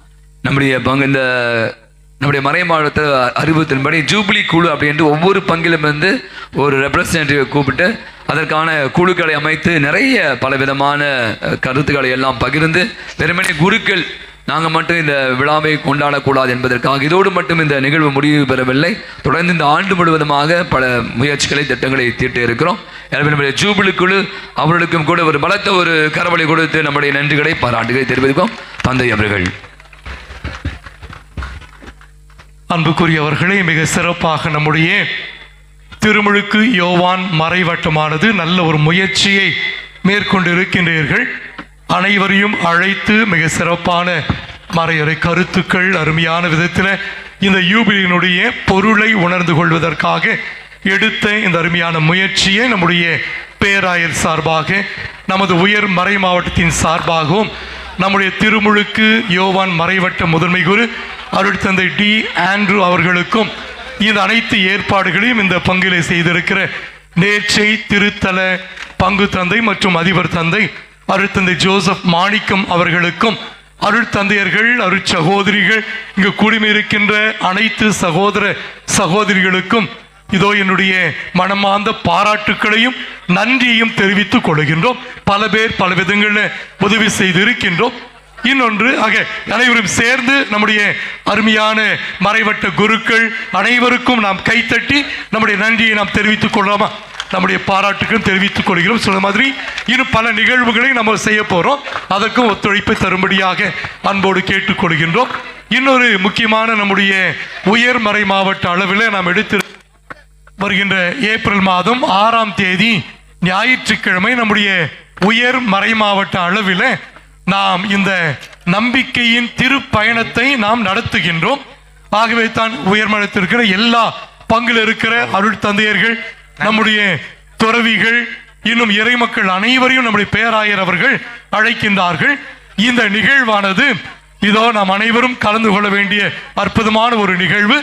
நம்முடைய பங்கு இந்த நம்முடைய மறைமாவட்ட அறிவுத்தின்படி ஜூபிலி குழு அப்படின்ட்டு ஒவ்வொரு பங்கிலும் ஒரு ரெப்ரசன்டேட்டிவை கூப்பிட்டு அதற்கான குழுக்களை அமைத்து நிறைய பலவிதமான கருத்துக்களை எல்லாம் பகிர்ந்து வெறுமனே குருக்கள் நாங்கள் மட்டும் இந்த விழாவை கொண்டாடக்கூடாது என்பதற்காக இதோடு மட்டும் இந்த நிகழ்வு முடிவு பெறவில்லை. தொடர்ந்து இந்த ஆண்டு முழுவதுமாக பல முயற்சிகளை திட்டங்களை தீட்டு இருக்கிறோம். எனவே நம்முடைய ஜூபிலி குழு அவர்களுக்கும் கூட ஒரு பலத்த ஒரு கரவழி கொடுத்து நம்முடைய நன்றிகளை பாராட்டுகளை தெரிவிக்கும். தந்தை அவர்கள். அன்புக்குரியவர்களே, மிக சிறப்பாக நம்முடைய திருமுழுக்கு யோவான் மறைவட்டமானது நல்ல ஒரு முயற்சியை மேற்கொண்டு இருக்கின்றீர்கள். அனைவரையும் அழைத்து மிக சிறப்பான மறையுறை கருத்துக்கள் அருமையான விதத்தில் இந்த யூபிலியினுடைய பொருளை உணர்ந்து கொள்வதற்காக எடுத்த இந்த அருமையான முயற்சியை நம்முடைய பேராயர் சார்பாக, நமது உயர் மறை மாவட்டத்தின் சார்பாகவும், நம்முடைய திருமுழுக்கு யோவான் மறைவட்ட முதன்மை குரு அருள் தந்தை டி ஆண்ட்ரூ அவர்களுக்கும் இந்த அனைத்து ஏற்பாடுகளையும் இந்த பங்கிலே செய்திருக்கிற நேர்ச்சை திருத்தல பங்கு தந்தை மற்றும் அதிபர் தந்தை அருள் தந்தை ஜோசப் மாணிக்கம் அவர்களுக்கும் அருட்தந்தையர்கள், அருட்சகோதரிகள், இங்கு கூடிமை இருக்கின்ற அனைத்து சகோதர சகோதரிகளுக்கும் இதோ என்னுடைய மனமார்ந்த பாராட்டுக்களையும் நன்றியையும் தெரிவித்துக் கொள்கின்றோம். பல பேர் பல விதங்களில் உதவி செய்திருக்கின்றோம். இன்னொன்று அனைவரும் சேர்ந்து நம்முடைய அருமையான மறைவட்ட குருக்கள் அனைவருக்கும் நாம் கைத்தட்டி நம்முடைய நன்றியை நாம் தெரிவித்துக் கொள்ளலாமா? நம்முடைய பாராட்டுக்கும் தெரிவித்துக் கொள்கிறோம். சொன்ன மாதிரி இன்னும் பல நிகழ்வுகளை நம்ம செய்ய போறோம். அதற்கும் ஒத்துழைப்பை தரும்படியாக அன்போடு கேட்டுக்கொள்கின்றோம். இன்னொரு முக்கியமான நம்முடைய உயர்மறை மாவட்ட அளவில் நாம் எடுத்து வருகின்ற ஏப்ரல் மாதம் 6ஆம் தேதி ஞாயிற்றுக்கிழமை நம்முடைய உயர் மறை மாவட்ட அளவில் நாம் இந்த நம்பிக்கையின் திருப்பயணத்தை நாம் நடத்துகின்றோம். ஆகவே தான் உயர்மட்டத்திற்கிற எல்லா பங்கில் இருக்கிற அருள் தந்தையர்கள், நம்முடைய துறவிகள், இன்னும் இறைமக்கள் அனைவரையும் நம்முடைய பேராயர் அவர்கள் அழைக்கின்றார்கள். இந்த நிகழ்வானது இதோ நாம் அனைவரும் கலந்து கொள்ள வேண்டிய அற்புதமான ஒரு நிகழ்வு.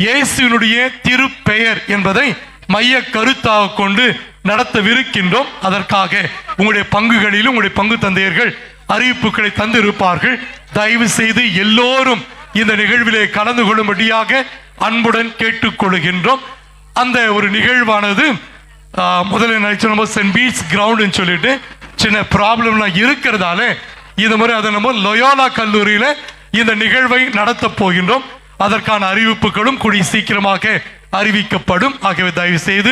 இயேசுவினுடைய திருப்பெயர் என்பதை மைய கருத்தாக கொண்டு நடத்தவிருக்கின்றோம். அதற்காக உங்களுடைய பங்குகளிலும் உங்களுடைய பங்கு தந்தையர்கள் அறிவிப்புகளை தந்திருப்பார்கள். தயவு செய்து எல்லோரும் இந்த நிகழ்விலே கலந்து கொள்ளும்படியாக அன்புடன் கேட்டுக்கொள்கின்றோம். அந்த ஒரு நிகழ்வானது முதல்ல நினைச்சோம் சென்ட் பீட்ஸ் கிரவுண்ட் சொல்லிட்டு சின்ன ப்ராப்ளம்லாம் இருக்கிறதால இது முறை அதை நம்ம லொயோலா கல்லூரியில இந்த நிகழ்வை நடத்த போகின்றோம். அதற்கான அறிவிப்புகளும் கூடிய சீக்கிரமாக அறிவிக்கப்படும். ஆகவே தயவு செய்து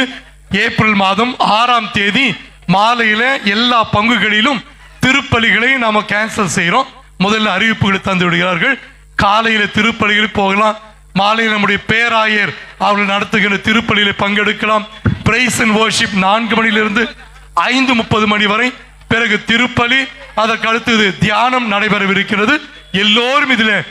ஏப்ரல் மாதம் 6ஆம் தேதி மாலையில எல்லா பங்குகளிலும் திருப்பலிகளை நாம கேன்சல் செய்யறோம். முதல்ல அறிவிப்புகளை தந்து விடுகிறார்கள். காலையில திருப்பலிகள் போகலாம். மாலையில் நம்முடைய பேராயர் அவர்கள் நடத்துகின்ற திருப்பலியில பங்கெடுக்கலாம். பிரைஸ் அண்ட் வர்ஷிப் 4 மணியிலிருந்து 5:30 மணி வரை. பிறகு திருப்பலி, அதற்கு அடுத்தது தியானம் நடைபெறவிருக்கிறது. எல்லோரும் இதில்